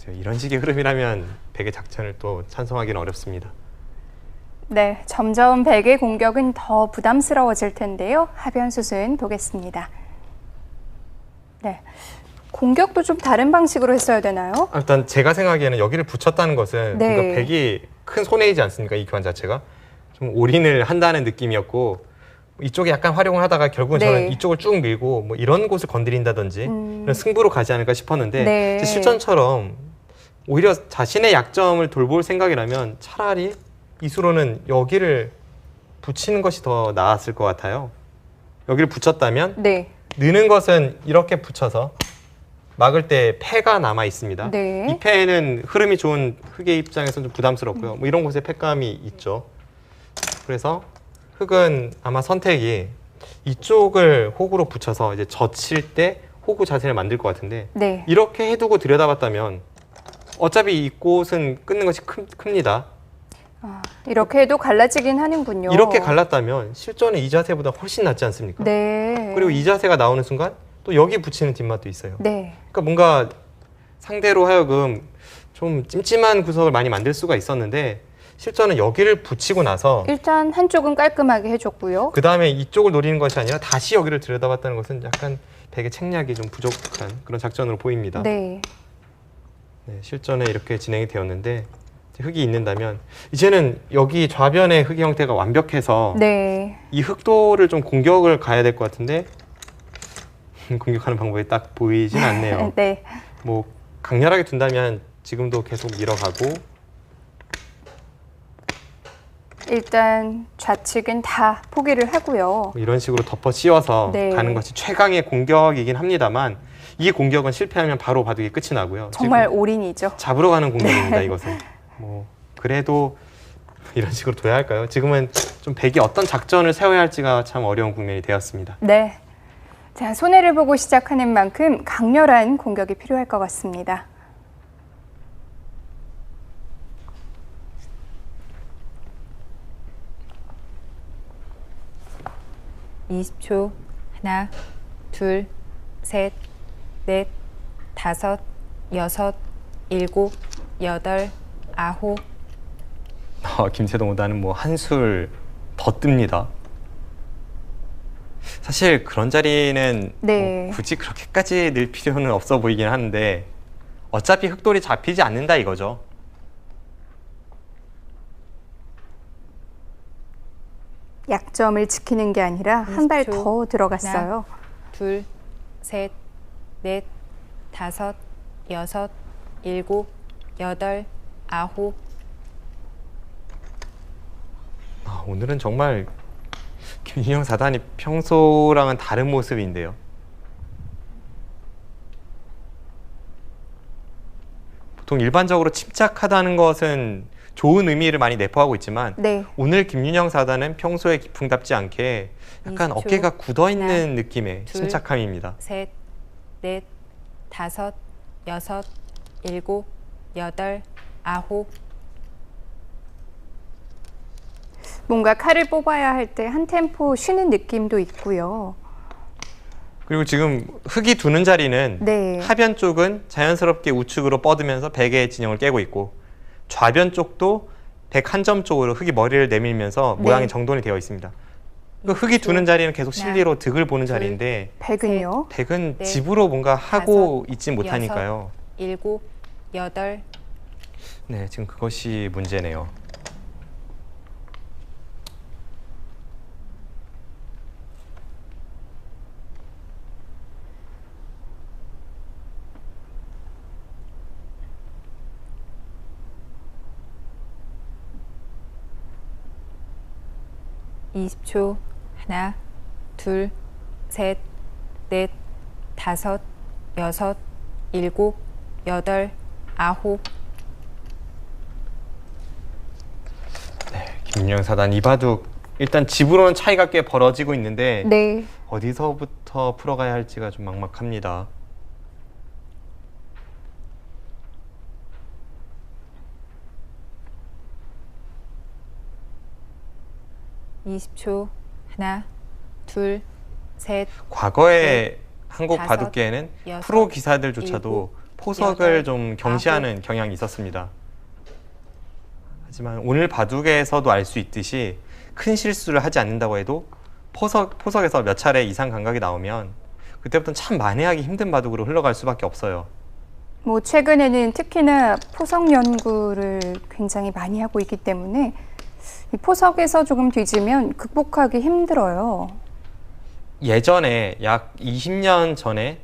이런 식의 흐름이라면 백의 작전을 또 찬성하기는 어렵습니다. 네, 점점 백의 공격은 더 부담스러워질 텐데요. 하변수순 보겠습니다. 네, 공격도 좀 다른 방식으로 했어야 되나요? 일단 제가 생각하기에는 여기를 붙였다는 것은 네. 그러니까 백이 큰 손해이지 않습니까? 이 교환 자체가 좀 올인을 한다는 느낌이었고 이쪽에 약간 활용을 하다가 결국은 네. 저는 이쪽을 쭉 밀고 뭐 이런 곳을 건드린다든지 이런 승부로 가지 않을까 싶었는데 네. 실전처럼 오히려 자신의 약점을 돌볼 생각이라면 차라리 이수로는 여기를 붙이는 것이 더 나았을 것 같아요. 여기를 붙였다면 네. 느는 것은 이렇게 붙여서 막을 때 패가 남아 있습니다. 네. 이 패는 흐름이 좋은 흙의 입장에서는 좀 부담스럽고요. 뭐 이런 곳에 패감이 있죠. 그래서 흙은 아마 선택이 이쪽을 호구로 붙여서 이제 젖힐 때 호구 자세를 만들 것 같은데 네. 이렇게 해두고 들여다봤다면 어차피 이 꽃은 끊는 것이 큽니다. 이렇게 해도 갈라지긴 하는군요. 이렇게 갈랐다면 실전에 이 자세보다 훨씬 낫지 않습니까? 네. 그리고 이 자세가 나오는 순간 또 여기 붙이는 뒷맛도 있어요. 네. 그러니까 뭔가 상대로 하여금 좀 찜찜한 구석을 많이 만들 수가 있었는데 실전은 여기를 붙이고 나서 일단 한쪽은 깔끔하게 해줬고요. 그 다음에 이쪽을 노리는 것이 아니라 다시 여기를 들여다봤다는 것은 약간 백의 책략이 좀 부족한 그런 작전으로 보입니다. 네. 네, 실전에 이렇게 진행이 되었는데 흙이 있는다면 이제는 여기 좌변의 흙의 형태가 완벽해서 네. 이 흙도를 좀 공격을 가야 될 것 같은데 공격하는 방법이 딱 보이진 않네요. 네. 뭐 강렬하게 둔다면 지금도 계속 밀어가고 일단 좌측은 다 포기를 하고요. 뭐 이런 식으로 덮어 씌워서 네. 가는 것이 최강의 공격이긴 합니다만 이 공격은 실패하면 바로 바둑이 끝이 나고요. 정말 지금 올인이죠. 잡으러 가는 공격입니다. 네. 이것은 뭐 그래도 이런 식으로 둬야 할까요? 지금은 좀 백이 어떤 작전을 세워야 할지가 참 어려운 국면이 되었습니다. 네. 자, 손해를 보고 시작하는 만큼 강렬한 공격이 필요할 것 같습니다. 20초. 하나, 둘, 셋, 넷, 다섯, 여섯, 일곱, 여덟, 아홉. 김세동 오다는 뭐 한술 더 뜹니다. 사실 그런 자리는 네. 뭐 굳이 그렇게까지 늘 필요는 없어 보이긴 하는데 어차피 흑돌이 잡히지 않는다 이거죠. 약점을 지키는 게 아니라 한 발 20초. 더 들어갔어요. 둘, 셋, 넷, 다섯, 여섯, 일곱, 여덟, 아홉. 오늘은 정말 김윤영 사단이 평소랑은 다른 모습인데요. 보통 일반적으로 침착하다는 것은 좋은 의미를 많이 내포하고 있지만 네. 오늘 김윤영 사단은 평소에 기풍답지 않게 약간 20초. 어깨가 굳어있는 하나, 느낌의 둘, 침착함입니다. 셋, 넷, 다섯, 여섯, 일곱, 여덟, 아홉. 뭔가 칼을 뽑아야 할 때 한 템포 쉬는 느낌도 있고요. 그리고 지금 흙이 두는 자리는 네. 하변 쪽은 자연스럽게 우측으로 뻗으면서 백의 진영을 깨고 있고 좌변 쪽도 백 한 점 쪽으로 흙이 머리를 내밀면서 네. 모양이 정돈이 되어 있습니다. 그 흙이 두는 자리는 계속 하나, 실리로 득을 보는 둘, 자리인데 백은요. 백은 넷, 집으로 뭔가 하고 다섯, 있진 못하니까요. 일곱, 여덟. 네, 지금 그것이 문제네요. 이십 초. 하나, 둘, 셋, 넷, 다섯, 여섯, 일곱, 여덟, 아홉. 김윤영 사단 이바둑 일단 집으로는 차이가 꽤 벌어지고 있는데 네. 어디서부터 풀어가야 할지가 좀 막막합니다. 이십 초. 하나, 둘, 셋, 과거의 한국 다섯, 바둑계에는 여섯, 프로 기사들조차도 일곱, 포석을 여덟, 좀 경시하는 경향이 있었습니다. 하지만 오늘 바둑에서도 알 수 있듯이 큰 실수를 하지 않는다고 해도 포석에서 몇 차례 이상 감각이 나오면 그때부터는 참 만회하기 힘든 바둑으로 흘러갈 수밖에 없어요. 뭐 최근에는 특히나 포석 연구를 굉장히 많이 하고 있기 때문에 이 포석에서 조금 뒤지면 극복하기 힘들어요. 예전에 약 20년 전에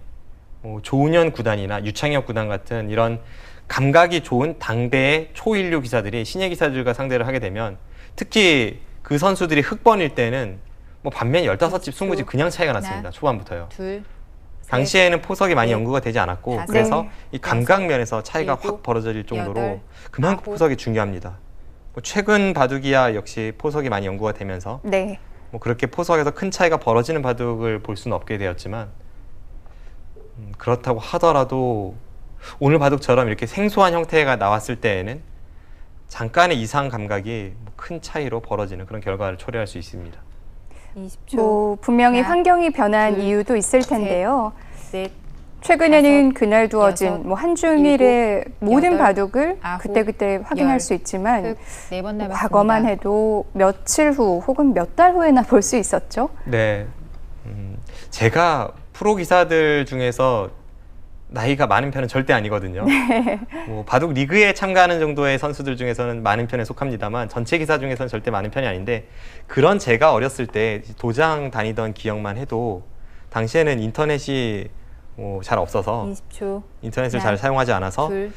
뭐 조은현 구단이나 유창혁 구단 같은 이런 감각이 좋은 당대의 초인류 기사들이 신예 기사들과 상대를 하게 되면 특히 그 선수들이 흑번일 때는 뭐 반면 15집, 20집 그냥 차이가 났습니다. 초반부터요. 둘, 당시에는 포석이 많이 넷, 연구가 되지 않았고 다섯, 그래서 네. 이 감각 면에서 차이가 일곱, 확 벌어질 정도로 여덟, 그만큼 아홉. 포석이 중요합니다. 뭐 최근 바둑이야 역시 포석이 많이 연구가 되면서 네. 뭐 그렇게 포석에서 큰 차이가 벌어지는 바둑을 볼 수는 없게 되었지만 그렇다고 하더라도 오늘 바둑처럼 이렇게 생소한 형태가 나왔을 때에는 잠깐의 이상 감각이 큰 차이로 벌어지는 그런 결과를 초래할 수 있습니다. 20초. 뭐 분명히 하나, 환경이 변한 둘, 이유도 있을 텐데요. 넷, 최근에는 다섯, 그날 두어진 여섯, 뭐 한중일의 모든 여덟, 바둑을 아홉, 그때그때 확인할 열, 수 있지만 네 번 뭐 남았습니다. 과거만 해도 며칠 후 혹은 몇 달 후에나 볼 수 있었죠. 네, 제가 프로 기사들 중에서 나이가 많은 편은 절대 아니거든요. 뭐 바둑 리그에 참가하는 정도의 선수들 중에서는 많은 편에 속합니다만 전체 기사 중에서는 절대 많은 편이 아닌데 그런 제가 어렸을 때 도장 다니던 기억만 해도 당시에는 인터넷이 잘 없어서 20초. 인터넷을 하나, 잘 사용하지 않아서 둘,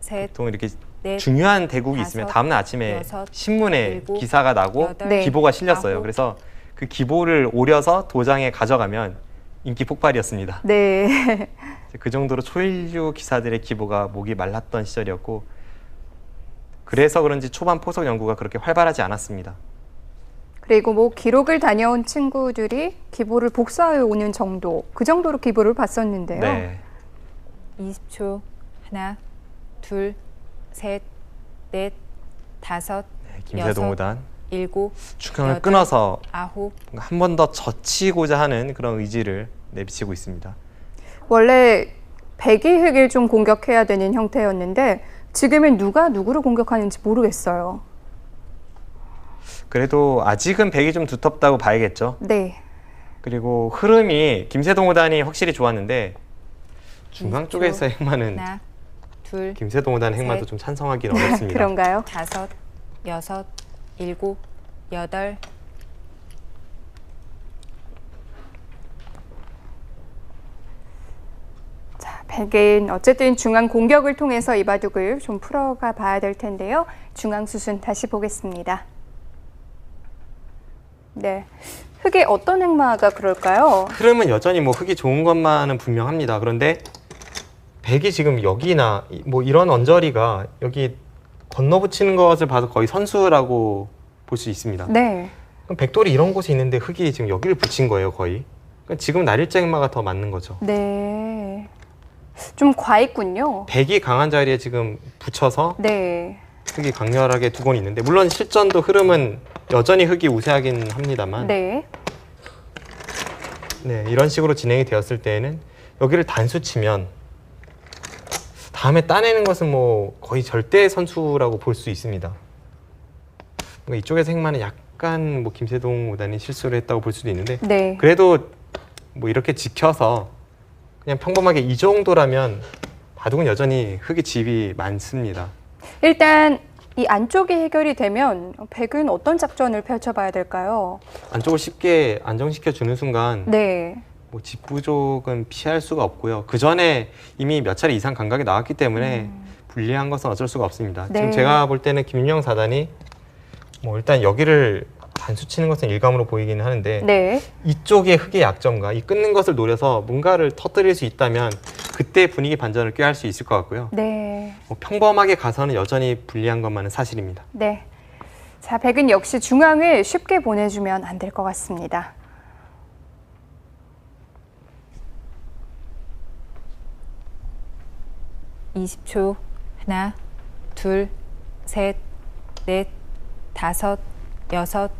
셋, 보통 이렇게 넷, 중요한 대국이 다섯, 있으면 다음날 아침에 여섯, 신문에 일곱, 기사가 나고 여덟, 네. 기보가 실렸어요. 아홉. 그래서 그 기보를 오려서 도장에 가져가면 인기 폭발이었습니다. 네. 그 정도로 초일류 기사들의 기보가 목이 말랐던 시절이었고 그래서 그런지 초반 포석 연구가 그렇게 활발하지 않았습니다. 그리고 뭐 기록을 다녀온 친구들이 기보를 복사해 오는 정도, 그 정도로 기보를 봤었는데요. 네. 20초. 하나, 둘, 셋, 넷, 다섯, 김세동 여섯, 오단 일곱, 중앙을 여덟, 끊어서 아홉. 한 번 더 젖히고자 하는 그런 의지를 내비치고 있습니다. 원래 백이 흑을 좀 공격해야 되는 형태였는데 지금은 누가 누구를 공격하는지 모르겠어요. 그래도 아직은 백이 좀 두텁다고 봐야겠죠. 네. 그리고 흐름이 김세동 5단이 확실히 좋았는데 중앙 20초. 쪽에서의 행마는 하나, 둘, 김세동 5단 행마도 셋. 좀 찬성하기는 어렵습니다. 그런가요? 다섯, 여섯, 일곱, 여덟. 자, 백은 어쨌든 중앙 공격을 통해서 이 바둑을 좀 풀어가 봐야 될 텐데요. 중앙 수순 다시 보겠습니다. 네. 흑의 어떤 행마가 그럴까요? 흐름은 여전히 뭐 흑이 좋은 것만은 분명합니다. 그런데 백이 지금 여기나 뭐 이런 언저리가 여기 건너붙이는 것을 봐서 거의 선수라고 볼 수 있습니다. 네. 그럼 백돌이 이런 곳에 있는데 흑이 지금 여기를 붙인 거예요, 거의. 그러니까 지금 날일자 행마가 더 맞는 거죠. 네. 좀 과했군요. 백이 강한 자리에 지금 붙여서 네. 흑이 강렬하게 두고 있는데 물론 실전도 흐름은 여전히 흑이 우세하긴 합니다만 네. 네, 이런 식으로 진행이 되었을 때에는 여기를 단수 치면 다음에 따내는 것은 뭐 거의 절대 선수라고 볼 수 있습니다. 뭔가 이쪽에서 행마는 약간 뭐 김세동 5단이 실수를 했다고 볼 수도 있는데 네. 그래도 뭐 이렇게 지켜서 그냥 평범하게 이 정도라면 바둑은 여전히 흑의 집이 많습니다. 일단 이 안쪽이 해결이 되면 백은 어떤 작전을 펼쳐봐야 될까요? 안쪽을 쉽게 안정시켜 주는 순간 네. 뭐 집 부족은 피할 수가 없고요. 그 전에 이미 몇 차례 이상 감각이 나왔기 때문에 불리한 것은 어쩔 수가 없습니다. 네. 지금 제가 볼 때는 김윤영 4단이 뭐 일단 여기를 단수 치는 것은 일감으로 보이기는 하는데 네. 이쪽의 흑의 약점과 이 끊는 것을 노려서 뭔가를 터뜨릴 수 있다면 그때 분위기 반전을 꾀할 수 있을 것 같고요. 네. 뭐 평범하게 가서는 여전히 불리한 것만은 사실입니다. 네. 자, 백은 역시 중앙을 쉽게 보내주면 안 될 것 같습니다. 이십 초. 하나, 둘, 셋, 넷, 다섯, 여섯,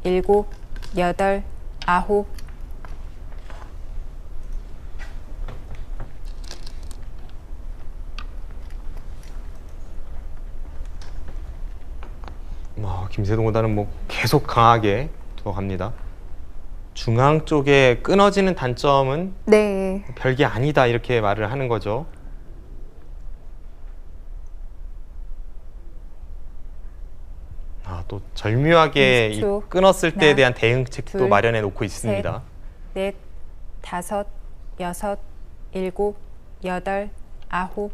일곱, 여덟, 아홉. 김세동 5단은 뭐 계속 강하게 들어갑니다. 중앙 쪽에 끊어지는 단점은 네. 별게 아니다 이렇게 말을 하는 거죠. 또 절묘하게 이 20초. 끊었을 때에 하나, 대한 대응책도 둘, 마련해 놓고 있습니다. 넷, 다섯, 여섯, 일곱, 여덟, 아홉.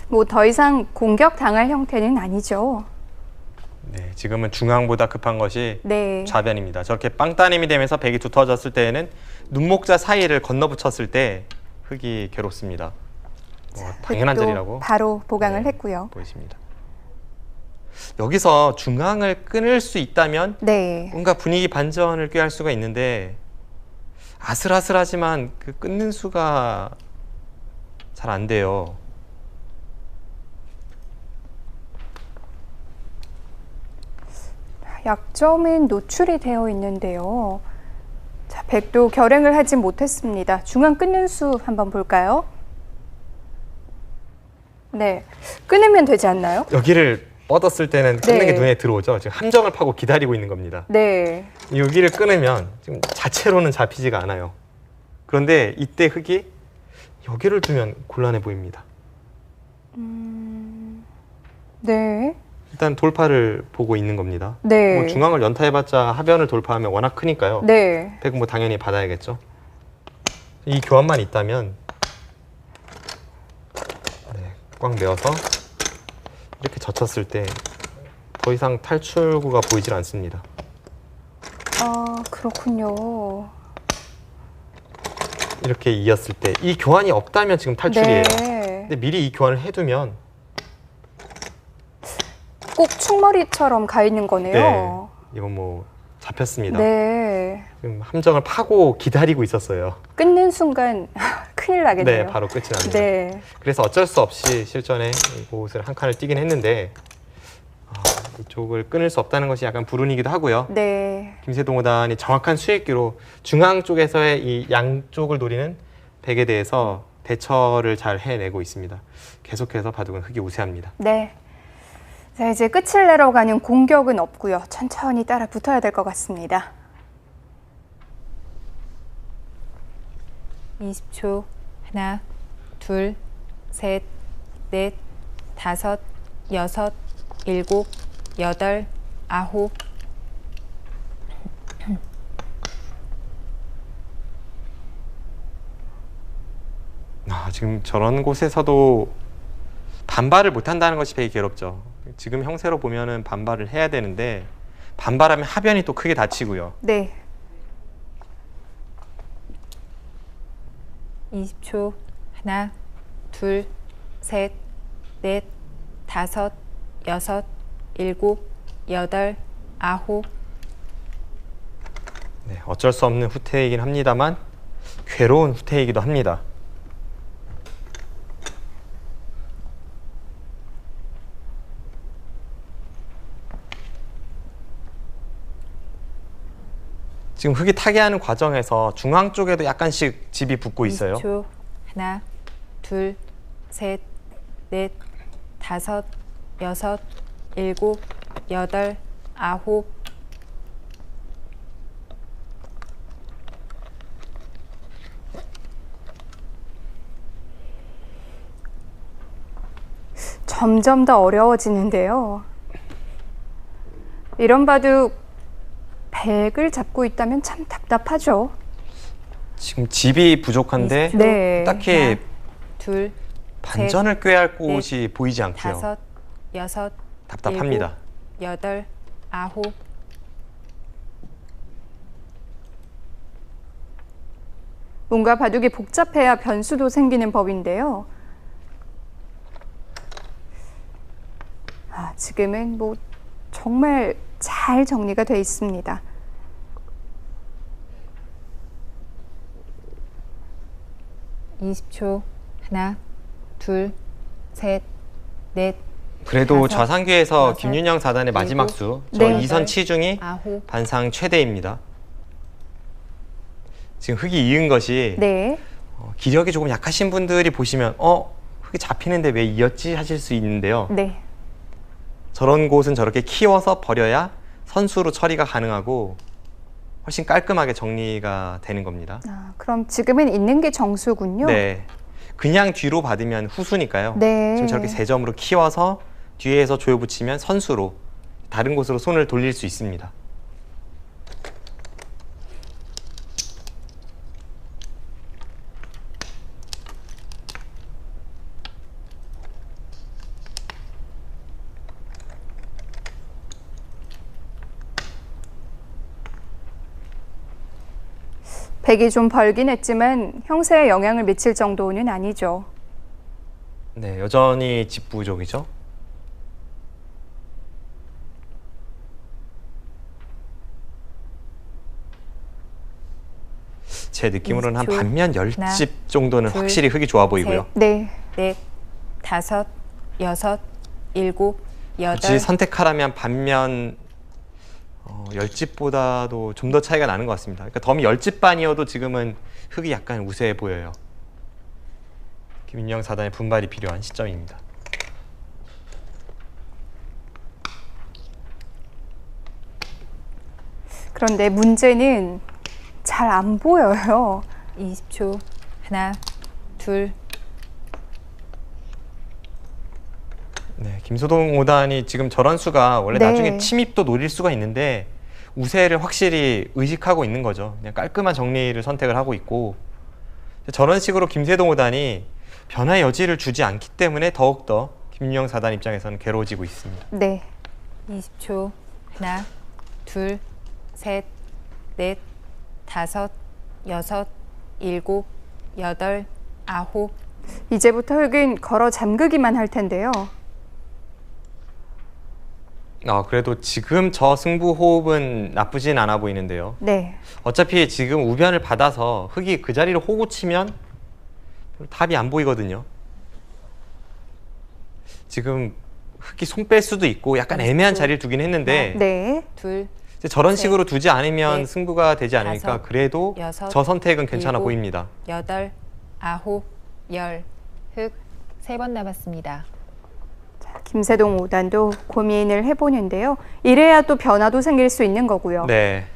뭐 더 이상 공격 당할 형태는 아니죠. 네, 지금은 중앙보다 급한 것이 네. 좌변입니다. 저렇게 빵따님이 되면서 백이 두터워졌을 때에는 눈목자 사이를 건너붙였을 때 흑이 괴롭습니다. 당연한 흑도 자리라고 바로 보강을 네, 했고요. 보이십니다. 여기서 중앙을 끊을 수 있다면 네. 뭔가 분위기 반전을 꾀할 수가 있는데 아슬아슬하지만 그 끊는 수가 잘 안 돼요. 약점은 노출이 되어 있는데요. 자, 백도 결행을 하지 못했습니다. 중앙 끊는 수 한번 볼까요? 네. 끊으면 되지 않나요? 여기를 뻗었을 때는 끊는 네. 게 눈에 들어오죠. 지금 함정을 파고 기다리고 있는 겁니다. 네. 여기를 끊으면 지금 자체로는 잡히지가 않아요. 그런데 이때 흑이 여기를 두면 곤란해 보입니다. 네. 일단 돌파를 보고 있는 겁니다. 네. 뭐 중앙을 연타해봤자 하변을 돌파하면 워낙 크니까요. 네. 백은 뭐 당연히 받아야겠죠. 이 교환만 있다면 네, 꽉 메어서 이렇게 젖혔을 때 더 이상 탈출구가 보이질 않습니다. 아, 그렇군요. 이렇게 이었을 때 이 교환이 없다면 지금 탈출이에요. 네. 근데 미리 이 교환을 해두면 꼭 충머리처럼 가 있는 거네요. 네, 이건 뭐 잡혔습니다. 네. 지금 함정을 파고 기다리고 있었어요. 끊는 순간 큰일 나겠네요. 네, 바로 끝이 납니다. 네. 그래서 어쩔 수 없이 실전에 이곳을 한 칸을 뛰긴 했는데 이쪽을 끊을 수 없다는 것이 약간 불운이기도 하고요. 네. 김세동 5단이 정확한 수익기로 중앙 쪽에서의 이 양쪽을 노리는 백에 대해서 대처를 잘 해내고 있습니다. 계속해서 바둑은 흑이 우세합니다. 네. 자, 이제 끝을 내러 가는 공격은 없고요. 천천히 따라 붙어야 될 것 같습니다. 20초. 하나, 둘, 셋, 넷, 다섯, 여섯, 일곱, 여덟, 아홉. 지금 저런 곳에서도 반발을 못한다는 것이 되게 괴롭죠. 지금 형세로 보면은 반발을 해야 되는데 반발하면 하변이 또 크게 다치고요. 네. 20초. 하나, 둘, 셋, 넷, 다섯, 여섯, 일곱, 여덟, 아홉. 네, 어쩔 수 없는 후퇴이긴 합니다만 괴로운 후퇴이기도 합니다. 지금 흑이 타개하는 과정에서 중앙 쪽에도 약간씩 집이 붙고 있어요. 20초. 하나, 둘, 셋, 넷, 다섯, 여섯, 일곱, 여덟, 아홉. 점점 더 어려워지는데요. 이런 바둑 백을 잡고 있다면 참 답답하죠. 지금 집이 부족한데 20초. 네. 딱히 하나, 둘, 반전을 꾀할 곳이 보이지 않고요. 다섯, 여섯, 답답합니다. 일곱, 여덟, 아홉. 뭔가 바둑이 복잡해야 변수도 생기는 법인데요. 지금은 뭐 정말 잘 정리가 돼 있습니다. (20초) 하나, 둘, 셋, 넷, 그래도 다섯, 좌상귀에서 여섯, 김윤영 4단의 마지막 일곱, 수, 저 네. 2선 치중이 아홉. 반상 최대입니다. 지금 흑이 이은 것이 네. 기력이 조금 약하신 분들이 보시면 흑이 잡히는데 왜 이었지 하실 수 있는데요. 네. 저런 곳은 저렇게 키워서 버려야 선수로 처리가 가능하고 훨씬 깔끔하게 정리가 되는 겁니다. 그럼 지금은 있는 게 정수군요. 네, 그냥 뒤로 받으면 후수니까요. 네. 지금 저렇게 세 점으로 키워서 뒤에서 조여 붙이면 선수로 다른 곳으로 손을 돌릴 수 있습니다. 백이 좀 벌긴 했지만 형세에 영향을 미칠 정도는 아니죠. 네, 여전히 집부족이죠. 제 느낌으로는 한 20초. 반면 하나, 10집 정도는 둘, 확실히 흑이 좋아 보이고요. 네. 넷, 다섯, 여섯, 일곱, 굳이 여덟. 선택하라면 반면 10집보다도 좀 더 차이가 나는 것 같습니다. 그러니까 덤이 10집반이어도 지금은 흑이 약간 우세해 보여요. 김윤영 4단의 분발이 필요한 시점입니다. 그런데 문제는 잘 안 보여요. 20초. 하나, 둘, 네, 김소동 5단이 지금 저런 수가 원래 네. 나중에 침입도 노릴 수가 있는데 우세를 확실히 의식하고 있는 거죠. 그냥 깔끔한 정리를 선택을 하고 있고 저런 식으로 김세동 5단이 변화의 여지를 주지 않기 때문에 더욱더 김윤영 4단 입장에서는 괴로워지고 있습니다. 네. 20초. 하나, 둘, 셋, 넷, 다섯, 여섯, 일곱, 여덟, 아홉. 이제부터 흑은 걸어 잠그기만 할 텐데요. 그래도 지금 저 승부 호흡은 나쁘진 않아 보이는데요. 네. 어차피 지금 우변을 받아서 흑이 그 자리를 호구 치면 답이 안 보이거든요. 지금 흑이 손 뺄 수도 있고 약간 애매한 자리를 두긴 했는데 네. 둘, 이제 저런 셋, 식으로 두지 않으면 넷, 승부가 되지 않으니까 다섯, 그래도 여섯, 저 선택은 괜찮아 일곱, 보입니다. 여덟, 아홉, 열, 흑, 3번 남았습니다. 김세동 5단도 고민을 해보는데요. 이래야 또 변화도 생길 수 있는 거고요. 네.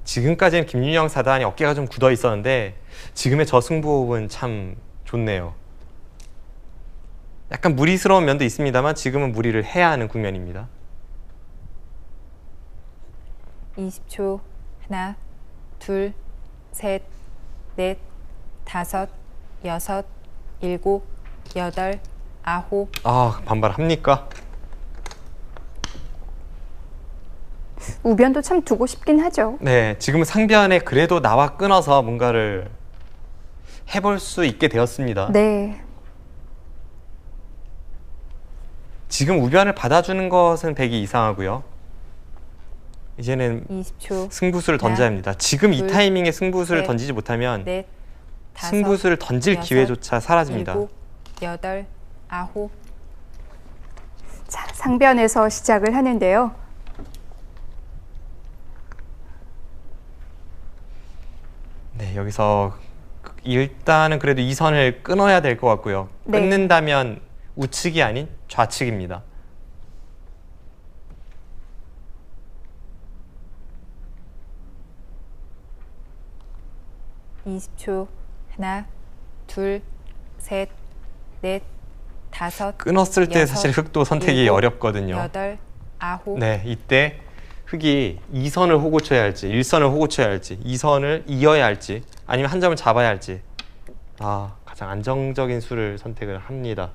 지금까지는 김윤영 4단이 어깨가 좀 굳어 있었는데 지금의 저 승부호흡은 참 좋네요. 약간 무리스러운 면도 있습니다만 지금은 무리를 해야 하는 국면입니다. 20초. 하나, 둘, 셋, 넷, 다섯, 여섯, 일곱, 여덟, 아홉. 아, 반발합니까? 우변도 참 두고 싶긴 하죠. 네, 지금은 상변에 그래도 나와 끊어서 뭔가를 해볼 수 있게 되었습니다. 네. 지금 우변을 받아주는 것은 백이 이상하고요. 이제는 20초. 승부수를 하나, 던져야 합니다. 지금 이 둘, 타이밍에 승부수를 셋, 던지지 못하면 넷, 다섯, 승부수를 던질 여섯, 기회조차 사라집니다. 일곱, 여덟, 아홉. 자, 상변에서 시작을 하는데요. 네, 여기서 일단은 그래도 이 선을 끊어야 될 것 같고요. 네. 끊는다면 우측이 아닌 좌측입니다. 이십 초. 하나, 둘, 셋, 넷, 다섯, 끊었을 때 여섯, 사실 흑도 선택이 일곱, 어렵거든요. 여덟, 아홉. 네, 이때 흑이 2선을 호구 쳐야 할지 1선을 호구 쳐야 할지 2선을 이어야 할지 아니면 한 점을 잡아야 할지 가장 안정적인 수를 선택을 합니다.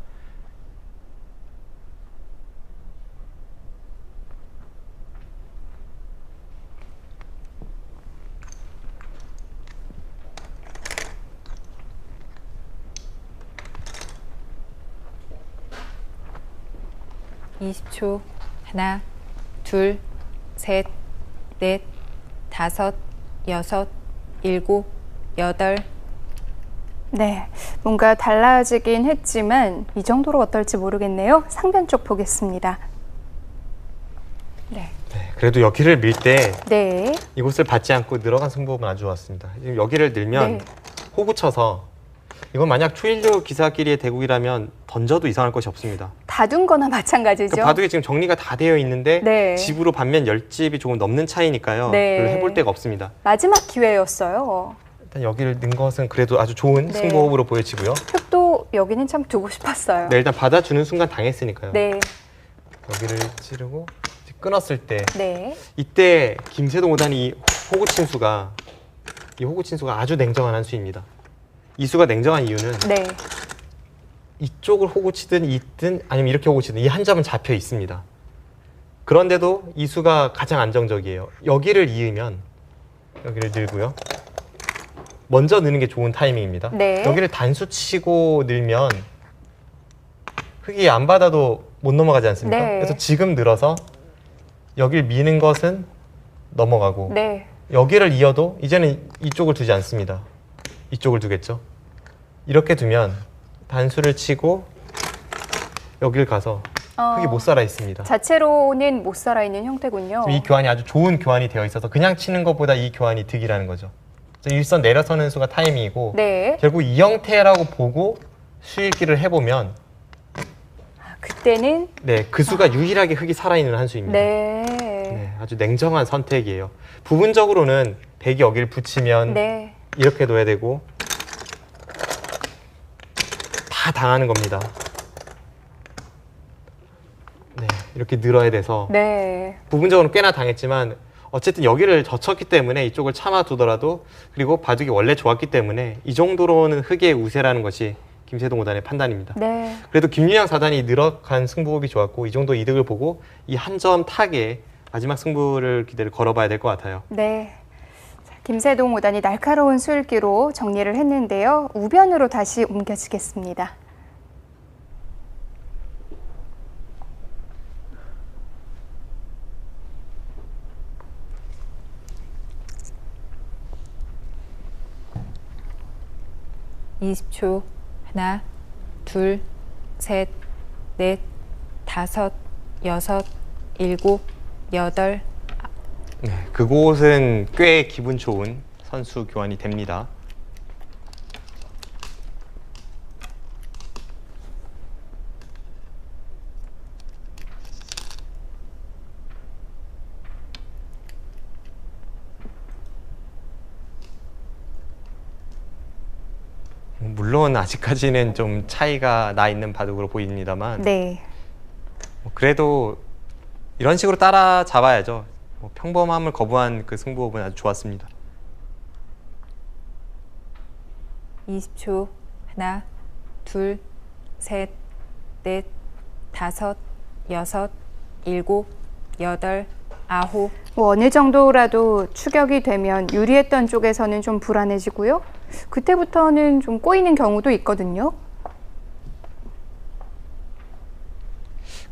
이십 초. 하나, 둘, 셋, 넷, 다섯, 여섯, 일곱, 여덟. 네, 뭔가 달라지긴 했지만 이 정도로 어떨지 모르겠네요. 상변 쪽 보겠습니다. 네. 네, 그래도 여기를 밀 때 네. 이곳을 받지 않고 늘어간 승부는 아주 좋았습니다. 지금 여기를 늘면 네. 호구 쳐서 이건 만약 초일류 기사끼리의 대국이라면 던져도 이상할 것이 없습니다. 다둔 거나 마찬가지죠. 그 바둑이 지금 정리가 다 되어 있는데 네. 집으로 반면 10집이 조금 넘는 차이니까요. 네. 그걸 해볼 데가 없습니다. 마지막 기회였어요. 일단 여기를 넣은 것은 그래도 아주 좋은 네. 승부호흡으로 보여지고요. 흑도 여기는 참 두고 싶었어요. 네, 일단 받아주는 순간 당했으니까요. 네. 여기를 찌르고 이제 끊었을 때 네. 이때 김세동 5단이 호구 친수가 이 호구 친수가 아주 냉정한 한 수입니다. 이 수가 냉정한 이유는 네. 이쪽을 호구 치든 있든 아니면 이렇게 호구 치든 이 한 점은 잡혀 있습니다. 그런데도 이 수가 가장 안정적이에요. 여기를 이으면 여기를 늘고요. 먼저 넣는 게 좋은 타이밍입니다. 네. 여기를 단수 치고 늘면 흑이 안 받아도 못 넘어가지 않습니까? 네. 그래서 지금 늘어서 여기를 미는 것은 넘어가고 네. 여기를 이어도 이제는 이쪽을 두지 않습니다. 이쪽을 두겠죠. 이렇게 두면 단수를 치고 여기를 가서 흑이 못 살아 있습니다. 자체로는 못 살아있는 형태군요. 이 교환이 아주 좋은 교환이 되어 있어서 그냥 치는 것보다 이 교환이 득이라는 거죠. 그래서 일선 내려서는 수가 타이밍이고 네. 결국 이 형태라고 보고 수읽기를 해보면 그때는 네, 그 수가 유일하게 흑이 살아있는 한 수입니다. 네. 네, 아주 냉정한 선택이에요. 부분적으로는 백이 여기를 붙이면 네. 이렇게 둬야 되고 다 당하는 겁니다. 네, 이렇게 늘어야 돼서 네. 부분적으로 꽤나 당했지만 어쨌든 여기를 젖혔기 때문에 이쪽을 참아두더라도 그리고 바둑이 원래 좋았기 때문에 이 정도로는 흑의 우세라는 것이 김세동 5단의 판단입니다. 네. 그래도 김윤영 4단이 늘어간 승부호흡이 좋았고 이 정도 이득을 보고 이 한 점 타게 마지막 승부를 기대를 걸어봐야 될 것 같아요. 네. 자, 김세동 5단이 날카로운 수읽기로 정리를 했는데요. 우변으로 다시 옮겨지겠습니다. 20초. 하나, 둘, 셋, 넷, 다섯, 여섯, 일곱, 여덟. 네, 그곳은 꽤 기분 좋은 선수 교환이 됩니다. 물론 아직까지는 좀 차이가 나 있는 바둑으로 보입니다만 네. 그래도 이런 식으로 따라잡아야죠. 평범함을 거부한 그 승부업은 아주 좋았습니다. 20초. 하나, 둘, 셋, 넷, 다섯, 여섯, 일곱, 여덟, 아홉. 뭐 어느 정도라도 추격이 되면 유리했던 쪽에서는 좀 불안해지고요. 그때부터는 좀 꼬이는 경우도 있거든요.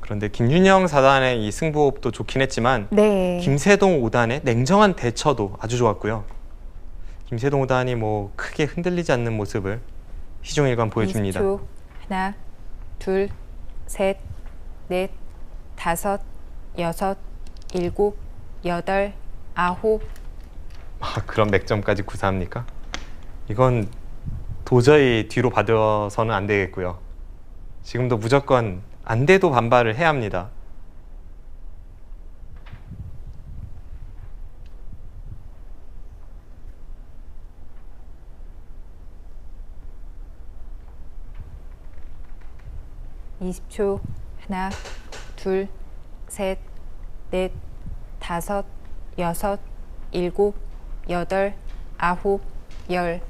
그런데 김윤영 4단의 이 승부업도 좋긴 했지만 네. 김세동 5단의 냉정한 대처도 아주 좋았고요. 김세동 5단이 뭐 크게 흔들리지 않는 모습을 시종일관 보여줍니다. 20초. 하나, 둘, 셋, 넷, 다섯, 여섯, 일곱, 여덟, 아홉. 그런 맥점까지 구사합니까? 이건 도저히 뒤로 받아서는 안 되겠고요. 지금도 무조건 안 돼도 반발을 해야 합니다. 이십 초. 하나, 둘, 셋, 넷, 다섯, 여섯, 일곱, 여덟, 아홉, 열.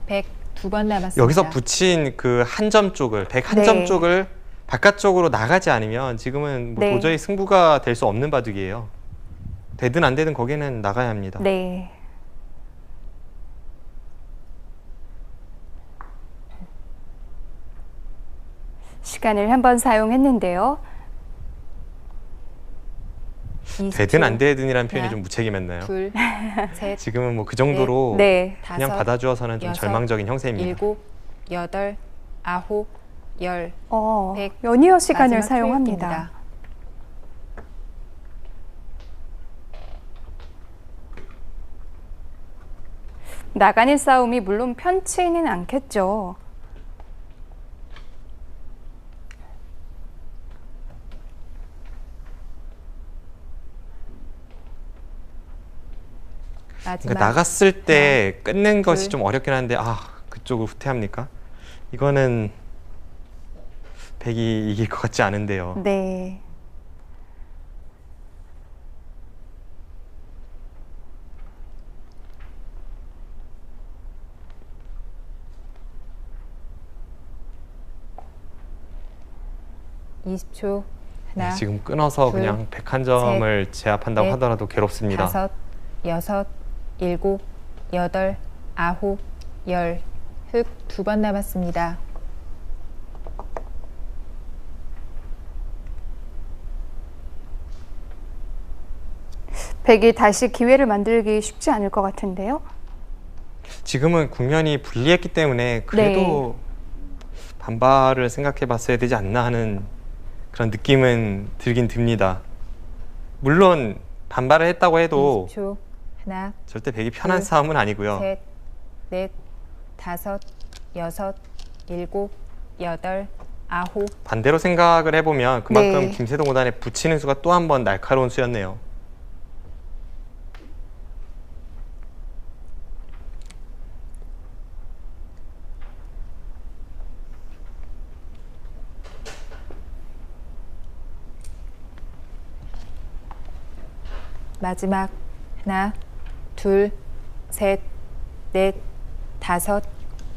100. 두 번 남았습니다. 여기서 붙인 그 한 점 쪽을 101점 네. 쪽을 바깥쪽으로 나가지 않으면 지금은 뭐 네. 도저히 승부가 될 수 없는 바둑이에요. 되든 안 되든 거기는 나가야 합니다. 네. 시간을 한번 사용했는데요. 20초. 되든 안 되든이라는 표현이 하나, 좀 무책임했나요? 둘, 셋, 지금은 뭐 그 정도로 네. 그냥 다섯, 받아주어서는 좀 여섯, 절망적인 형세입니다. 일곱, 여덟, 아홉, 열. 100. 연이어 시간을 마지막 사용합니다. 투입입니다. 나가는 싸움이 물론 편치는 않겠죠. 마지막. 그러니까 나갔을 때 끊는 것이 둘. 좀 어렵긴 한데 그쪽을 후퇴합니까? 이거는 백이 이길 것 같지 않은데요. 네. 이십 초. 네, 하나, 지금 끊어서 둘, 그냥 101점을 제압한다고 넷, 하더라도 괴롭습니다. 다섯, 여섯, 일곱, 여덟, 아홉, 열. 흑 두 번 남았습니다. 백이 다시 기회를 만들기 쉽지 않을 것 같은데요. 지금은 국면이 불리했기 때문에 그래도 반발을 생각해 봤어야 되지 않나 하는 그런 느낌은 들긴 듭니다. 물론 반발을 했다고 해도 20초. 하나, 절대 백이 편한 둘, 싸움은 아니고요. 셋, 넷, 다섯, 여섯, 일곱, 여덟, 아홉. 반대로 생각을 해보면 그만큼 네. 김세동 5단에 붙이는 수가 또 한 번 날카로운 수였네요. 마지막. 하나, 둘, 셋, 넷, 다섯,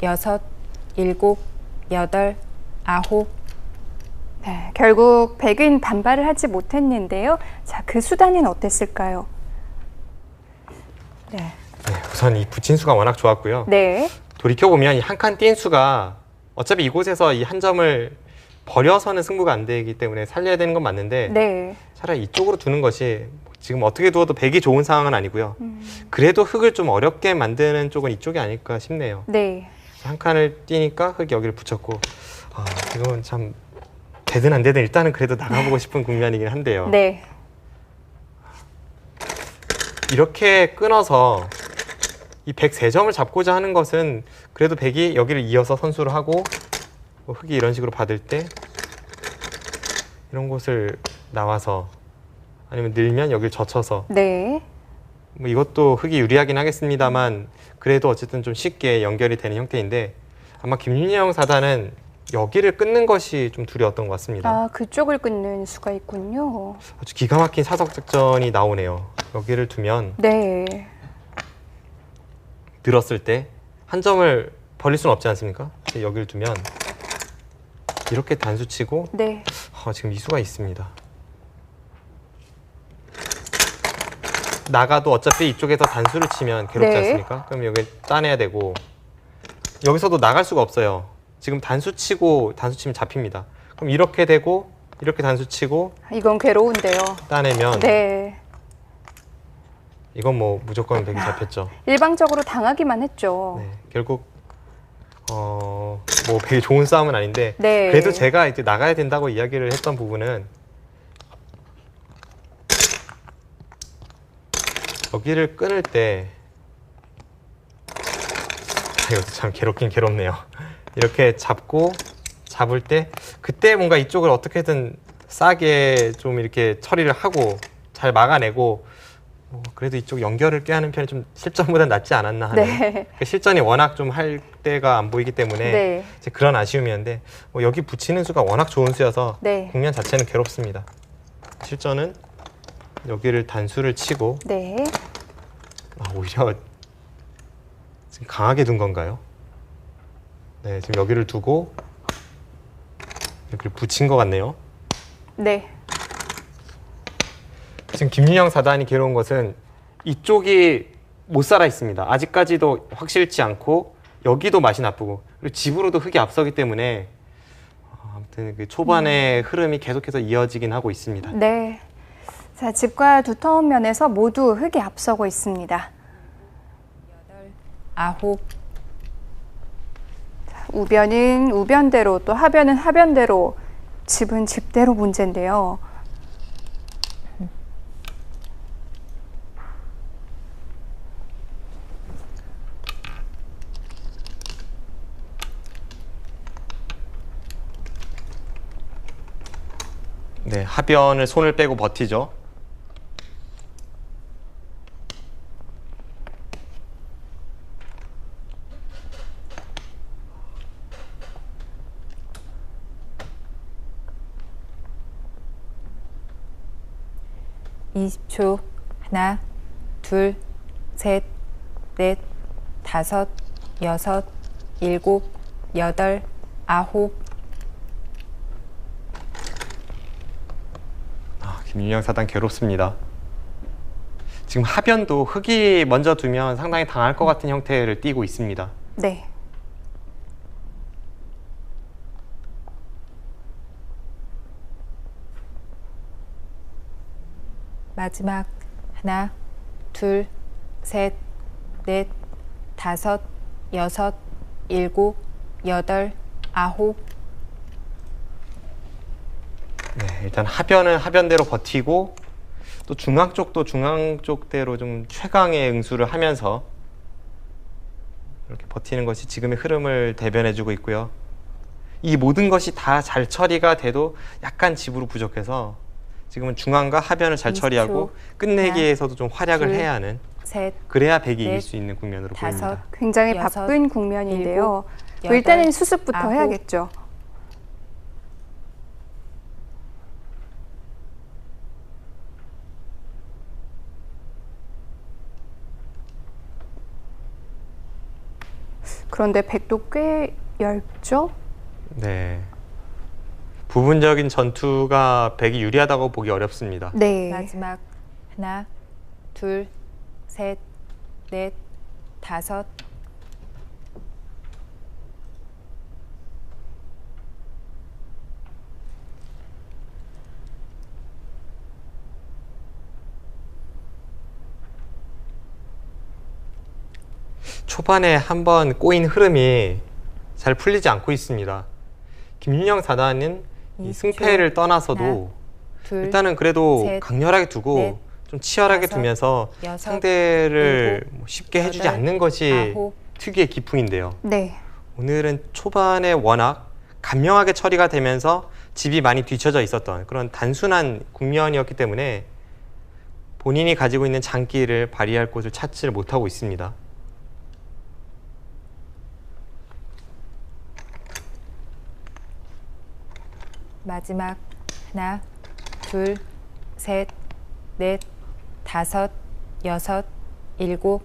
여섯, 일곱, 여덟, 아홉. 네, 결국 백은 반발을 하지 못했는데요. 자, 그 수단은 어땠을까요? 네. 네, 우선 이 붙인 수가 워낙 좋았고요. 네. 돌이켜보면 이 한 칸 뛴 수가 어차피 이곳에서 이 한 점을 버려서는 승부가 안 되기 때문에 살려야 되는 건 맞는데 네. 차라리 이쪽으로 두는 것이 지금 어떻게 두어도 백이 좋은 상황은 아니고요. 그래도 흑을 좀 어렵게 만드는 쪽은 이쪽이 아닐까 싶네요. 네. 한 칸을 띄니까 흙이 여기를 붙였고, 이건 참 되든 안 되든 일단은 그래도 나가보고 싶은 국면이긴 한데요. 네. 이렇게 끊어서 이 103점을 잡고자 하는 것은 그래도 백이 여기를 이어서 선수를 하고 흙이 이런 식으로 받을 때 이런 곳을 나와서 아니면 늘면 여기를 젖혀서 네. 뭐 이것도 흙이 유리하긴 하겠습니다만 그래도 어쨌든 좀 쉽게 연결이 되는 형태인데 아마 김윤영 사단은 여기를 끊는 것이 좀 두려웠던 것 같습니다. 아, 그쪽을 끊는 수가 있군요. 아주 기가 막힌 사석 작전이 나오네요. 여기를 두면 네. 들었을 때 한 점을 벌릴 수는 없지 않습니까? 여기를 두면 이렇게 단수치고 네. 지금 이수가 있습니다. 나가도 어차피 이쪽에서 단수를 치면 괴롭지 네. 않습니까? 그럼 여기 따내야 되고 여기서도 나갈 수가 없어요. 지금 단수 치고 단수 치면 잡힙니다. 그럼 이렇게 되고 이렇게 단수 치고 이건 괴로운데요. 따내면 네. 이건 뭐 무조건 백이 잡혔죠. 일방적으로 당하기만 했죠. 네, 결국 뭐 되게 좋은 싸움은 아닌데 네. 그래도 제가 이제 나가야 된다고 이야기를 했던 부분은 여기를 끊을 때 이것도 참 괴롭긴 괴롭네요. 이렇게 잡을 때 그때 뭔가 이쪽을 어떻게든 싸게 좀 이렇게 처리를 하고 잘 막아내고 그래도 이쪽 연결을 꾀하는 편이 좀 실전보다는 낫지 않았나 하는 네. 실전이 워낙 좀 할 때가 안 보이기 때문에 네. 이제 그런 아쉬움이었는데 여기 붙이는 수가 워낙 좋은 수여서 네. 국면 자체는 괴롭습니다. 실전은 여기를 단수를 치고 네. 오히려 지금 강하게 둔 건가요? 네, 지금 여기를 두고 여기를 붙인 것 같네요. 네. 지금 김윤영 사단이 괴로운 것은 이쪽이 못 살아 있습니다. 아직까지도 확실치 않고 여기도 맛이 나쁘고 그리고 집으로도 흙이 앞서기 때문에 아무튼 그 초반의 흐름이 계속해서 이어지긴 하고 있습니다. 네. 자, 집과 두터운 면에서 모두 흙이 앞서고 있습니다. 9. 우변은 우변대로 또 하변은 하변대로 집은 집대로 문제인데요. 네, 하변을 손을 빼고 버티죠. (20초) 하나, 둘, 셋, 넷, 다섯, 여섯, 일곱, 여덟, 아홉. 김윤영 사단 괴롭습니다. 지금 하변도 흙이 먼저 두면 상당히 당할 것 같은 형태를 띠고 있습니다. 네. 마지막 하나, 둘, 셋, 넷, 다섯, 여섯, 일곱, 여덟, 아홉. 네, 일단 하변은 하변대로 버티고 또 중앙 쪽도 중앙 쪽대로 좀 최강의 응수를 하면서 이렇게 버티는 것이 지금의 흐름을 대변해주고 있고요. 이 모든 것이 다 잘 처리가 돼도 약간 집으로 부족해서 지금은 중앙과 하변을 잘 20초, 처리하고 끝내기에서도 좀 활약을 둘, 해야 하는 셋, 그래야 백이 넷, 이길 수 있는 국면으로 다섯, 보입니다. 굉장히 여섯, 바쁜 국면인데요. 일곱, 일단은 여덟, 수습부터 아홉. 해야겠죠. 그런데 백도 꽤 얇죠? 네. 부분적인 전투가 백이 유리하다고 보기 어렵습니다. 네. 마지막 하나, 둘, 셋, 넷, 다섯. 초반에 한번 꼬인 흐름이 잘 풀리지 않고 있습니다. 김윤영 4단은 이 승패를 떠나서도 둘, 일단은 그래도 셋, 강렬하게 두고 넷, 좀 치열하게 다섯, 두면서 여섯, 상대를 일곱, 뭐 쉽게 해주지 여덟, 않는 것이 아홉. 특유의 기풍인데요. 네. 오늘은 초반에 워낙 간명하게 처리가 되면서 집이 많이 뒤쳐져 있었던 그런 단순한 국면이었기 때문에 본인이 가지고 있는 장기를 발휘할 곳을 찾지를 못하고 있습니다. 마지막 하나, 둘, 셋, 넷, 다섯, 여섯, 일곱,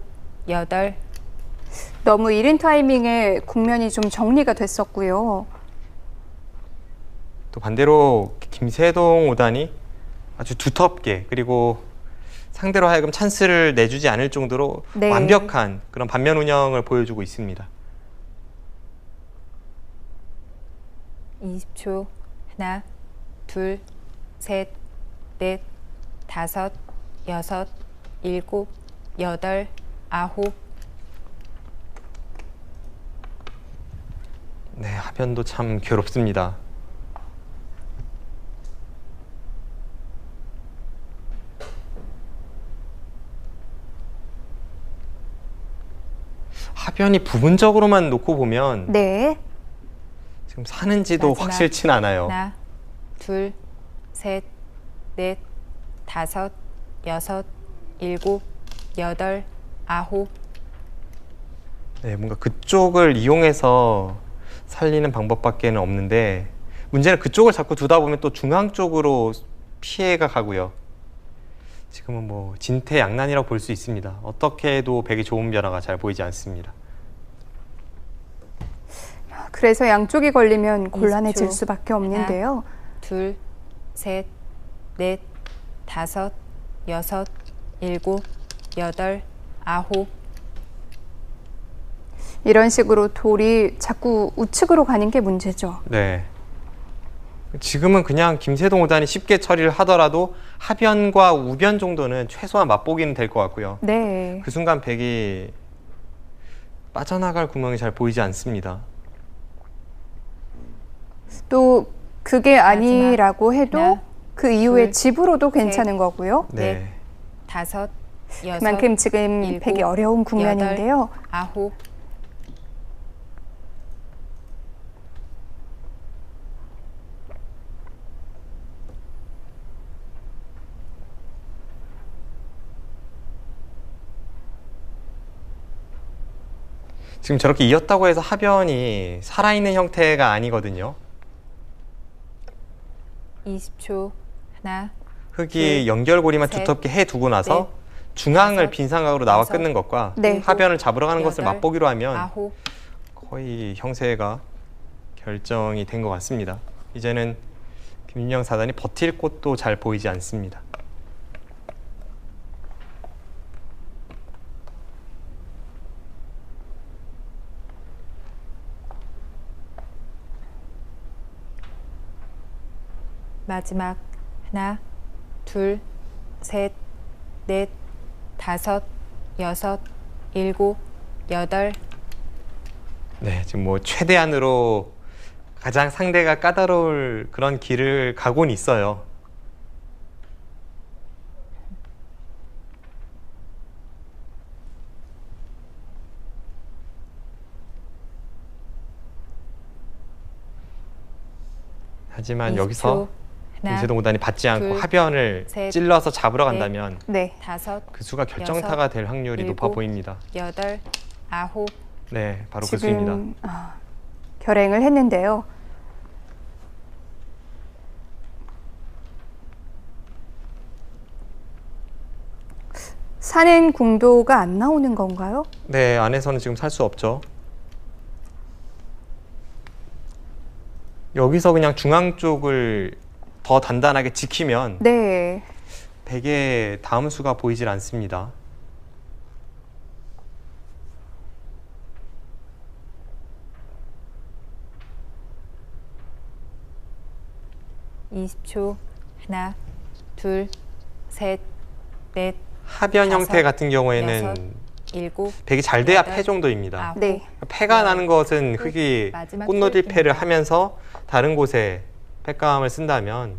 여덟. 너무 이른 타이밍에 국면이 좀 정리가 됐었고요. 또 반대로 김세동 5단이 아주 두텁게 그리고 상대로 하여금 찬스를 내주지 않을 정도로 네. 완벽한 그런 반면 운영을 보여주고 있습니다. 20초. 하나, 둘, 셋, 넷, 다섯, 여섯, 일곱, 여덟, 아홉. 네, 하변도 참 괴롭습니다. 하변이 부분적으로만 놓고 보면 네. 지금 사는지도 마지막. 확실치 않아요. 하나, 둘, 셋, 넷, 다섯, 여섯, 일곱, 여덟, 아홉. 네, 뭔가 그쪽을 이용해서 살리는 방법밖에는 없는데 문제는 그쪽을 자꾸 두다 보면 또 중앙 쪽으로 피해가 가고요. 지금은 뭐 진퇴양난이라고 볼 수 있습니다. 어떻게 해도 백이 좋은 변화가 잘 보이지 않습니다. 그래서 양쪽이 걸리면 곤란해질 20초. 수밖에 없는데요. 둘, 셋, 넷, 다섯, 여섯, 일곱, 여덟, 아홉. 이런 식으로 돌이 자꾸 우측으로 가는 게 문제죠. 네. 지금은 그냥 김세동 5단이 쉽게 처리를 하더라도 하변과 우변 정도는 최소한 맛보기는 될 것 같고요. 네. 그 순간 백이 빠져나갈 구멍이 잘 보이지 않습니다. 또 그게 아니라고 해도 하나, 그 이후에 둘, 집으로도 괜찮은 거고요. 네. 다섯, 여섯, 그만큼 지금 일곱, 백이 어려운 국면인데요. 아홉. 지금 저렇게 이었다고 해서 하변이 살아있는 형태가 아니거든요. 20초. 하나, 흙이 둘, 연결고리만 셋, 두텁게 해두고 나서 넷, 중앙을 다섯, 빈 삼각으로 나와 여섯, 끊는 것과 네. 하변을 잡으러 가는 것을 여덟, 맛보기로 하면 아홉. 거의 형세가 결정이 된 것 같습니다. 이제는 김윤영 4단이 버틸 곳도 잘 보이지 않습니다. 마지막 하나, 둘, 셋, 넷, 다섯, 여섯, 일곱, 여덟. 네, 지금 뭐 최대한으로 가장 상대가 까다로울 그런 길을 가고는 있어요. 하지만 20초. 여기서 하나, 김세동 5단이 받지 않고 둘, 하변을 셋, 찔러서 잡으러 넷, 간다면 네. 다섯, 그 수가 결정타가 될 확률이 높아 일곱, 보입니다. 여덟, 아홉. 네, 바로 그 수입니다. 지금 결행을 했는데요. 사는 궁도가 안 나오는 건가요? 네, 안에서는 지금 살 수 없죠. 여기서 그냥 중앙 쪽을 더 단단하게 지키면 네. 백의 다음 수가 보이질 않습니다. 이십 초. 하나, 둘, 셋, 넷. 하변 다섯, 형태 같은 경우에는 여섯, 일곱, 백이 잘 돼야 여덟, 패 정도입니다. 아홉, 네. 패가 열, 나는 것은 끝. 흙이 마지막 꽃노딜 패를 초읽기입니다. 하면서 다른 곳에 패감을 쓴다면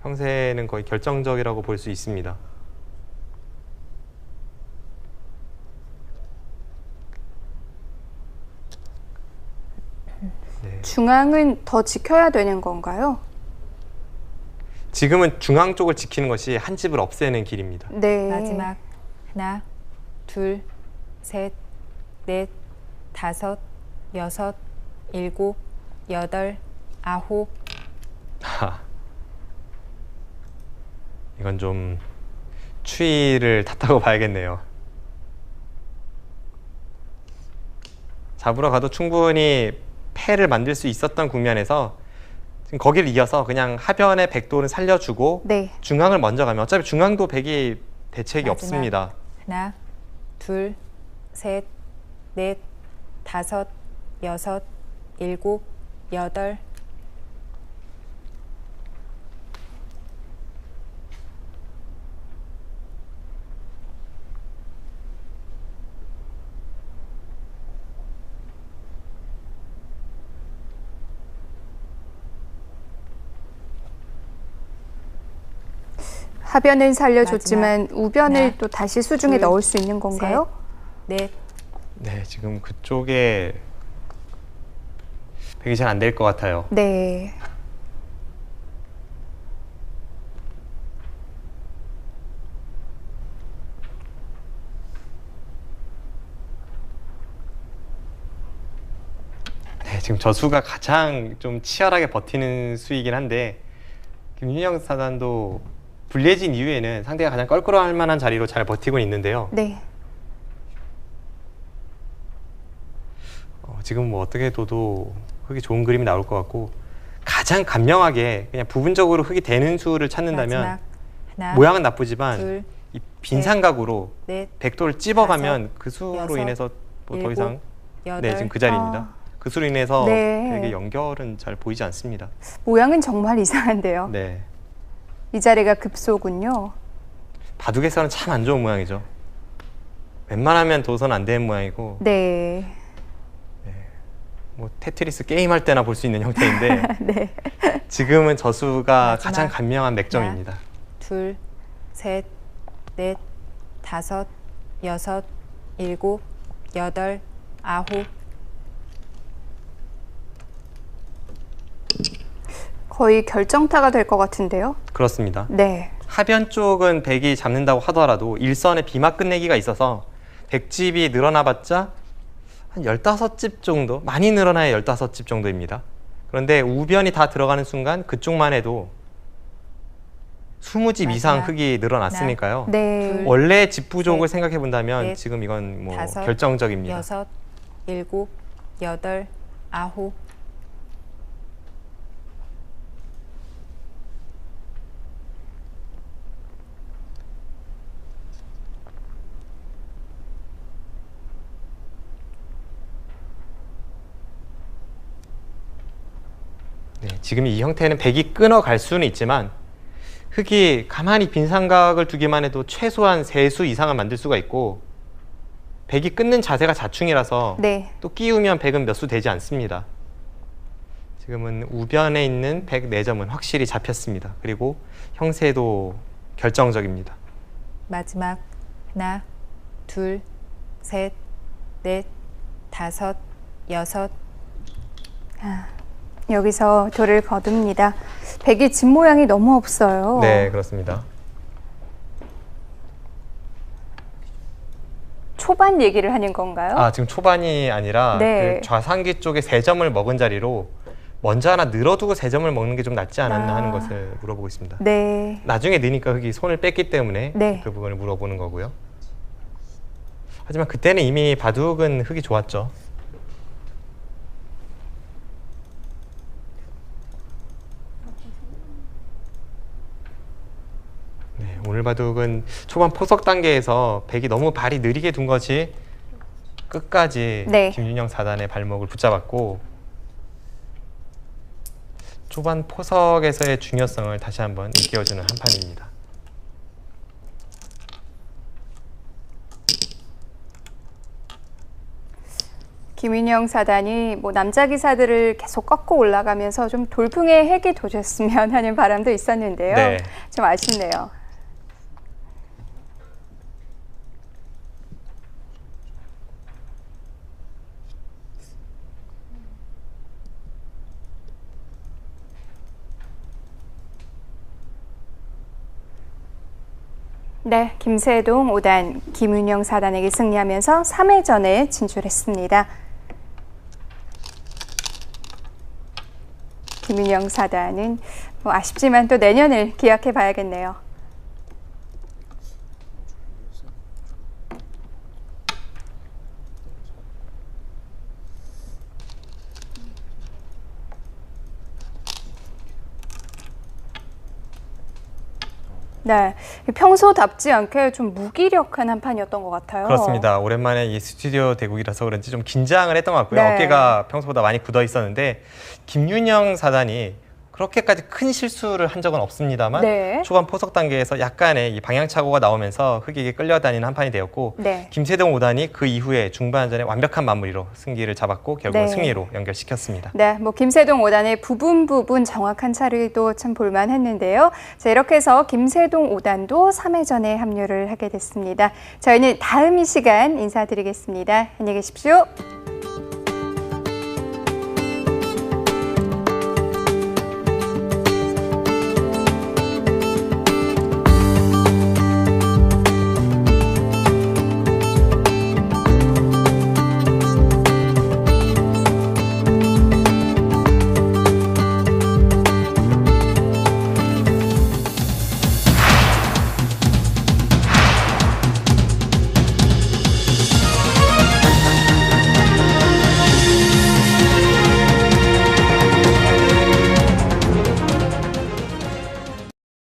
형세는 거의 결정적이라고 볼 수 있습니다. 네. 중앙은 더 지켜야 되는 건가요? 지금은 중앙 쪽을 지키는 것이 한 집을 없애는 길입니다. 네. 마지막 하나, 둘, 셋, 넷, 다섯, 여섯, 일곱, 여덟, 아홉. 이건 좀 추위를 탓하고 봐야겠네요. 잡으러 가도 충분히 패를 만들 수 있었던 국면에서 지금 거기를 이어서 그냥 하변의 백도를 살려주고 네. 중앙을 먼저 가면 어차피 중앙도 백이 대책이 마지막. 없습니다. 하나, 둘, 셋, 넷, 다섯, 여섯, 일곱, 여덟. 하변은 살려줬지만 우변을 하나, 또 다시 수중에 둘, 넣을 수 있는 건가요? 넷, 네, 지금 그쪽에 백이 잘 안 될 것 같아요. 네. 네, 지금 저 수가 가장 좀 치열하게 버티는 수이긴 한데 김윤영 사단도 불리해진 이후에는 상대가 가장 껄끄러워할 만한 자리로 잘 버티고 있는데요. 네. 지금 뭐 어떻게 둬도 흙이 좋은 그림이 나올 것 같고 가장 간명하게 그냥 부분적으로 흙이 되는 수를 찾는다면 마지막 하나, 모양은 나쁘지만 둘, 이 빈삼각으로 넷, 백도를 찝어가면 그 수로 여섯, 인해서 뭐 더 일곱, 이상 여덟. 네, 지금 그 자리입니다. 아. 그 수로 인해서 네. 되게 연결은 잘 보이지 않습니다. 모양은 정말 이상한데요. 네. 이 자리가 급소군요. 바둑에서는 참 안 좋은 모양이죠. 웬만하면 도선 안 되는 모양이고 네. 뭐 테트리스 게임할 때나 볼 수 있는 형태인데 네. 지금은 저수가 마지막. 가장 간명한 맥점입니다. 둘, 셋, 넷, 다섯, 여섯, 일곱, 여덟, 아홉. 거의 결정타가 될 것 같은데요. 그렇습니다. 네. 하변 쪽은 백이 잡는다고 하더라도 일선에 비막 끝내기가 있어서 백집이 늘어나봤자 한 15집 정도, 많이 늘어나야 15집 정도입니다. 그런데 우변이 다 들어가는 순간 그쪽만 해도 20집 이상 마지막. 흙이 늘어났으니까요. 네. 둘, 원래 집 부족을 셋, 생각해 본다면 넷, 지금 이건 뭐 다섯, 결정적입니다. 여섯, 일곱, 여덟, 아홉. 네, 지금 이 형태는 백이 끊어갈 수는 있지만 흙이 가만히 빈 삼각을 두기만 해도 최소한 3수 이상을 만들 수가 있고 백이 끊는 자세가 자충이라서 네. 또 끼우면 백은 몇 수 되지 않습니다. 지금은 우변에 있는 백 4점은 확실히 잡혔습니다. 그리고 형세도 결정적입니다. 마지막 하나, 둘, 셋, 넷, 다섯, 여섯. 여기서 돌을 거둡니다. 백이 집 모양이 너무 없어요. 네, 그렇습니다. 초반 얘기를 하는 건가요? 아, 지금 초반이 아니라 네. 그 좌상기 쪽에 3점을 먹은 자리로 먼저 하나 늘어두고 3점을 먹는 게 좀 낫지 않았나 아. 하는 것을 물어보고 있습니다. 네. 나중에 느니까 흙이 손을 뺐기 때문에 네. 그 부분을 물어보는 거고요. 하지만 그때는 이미 바둑은 흙이 좋았죠. 네, 오늘 바둑은 초반 포석 단계에서 백이 너무 발이 느리게 둔 것이 끝까지 네. 김윤영 4단의 발목을 붙잡았고 초반 포석에서의 중요성을 다시 한번 일깨워주는 한 판입니다. 김윤영 사단이 뭐 남자 기사들을 계속 꺾고 올라가면서 좀 돌풍의 핵이 도졌으면 하는 바람도 있었는데요. 네. 좀 아쉽네요. 네, 김세동 5단 김윤영 4단에게 승리하면서 3회전에 진출했습니다. 김윤영 4단은 뭐 아쉽지만 또 내년을 기약해 봐야겠네요. 네, 평소답지 않게 좀 무기력한 한 판이었던 것 같아요. 그렇습니다. 오랜만에 이 스튜디오 대국이라서 그런지 좀 긴장을 했던 것 같고요. 네. 어깨가 평소보다 많이 굳어 있었는데 김윤영 사단이 그렇게까지 큰 실수를 한 적은 없습니다만 네. 초반 포석 단계에서 약간의 이 방향착오가 나오면서 흑에게 끌려다니는 한 판이 되었고 네. 김세동 5단이 그 이후에 중반전에 완벽한 마무리로 승기를 잡았고 결국은 네. 승리로 연결시켰습니다. 네, 뭐 김세동 5단의 부분 정확한 차례도 참 볼만했는데요. 자, 이렇게 해서 김세동 5단도 3회전에 합류를 하게 됐습니다. 저희는 다음 이 시간 인사드리겠습니다. 안녕히 계십시오.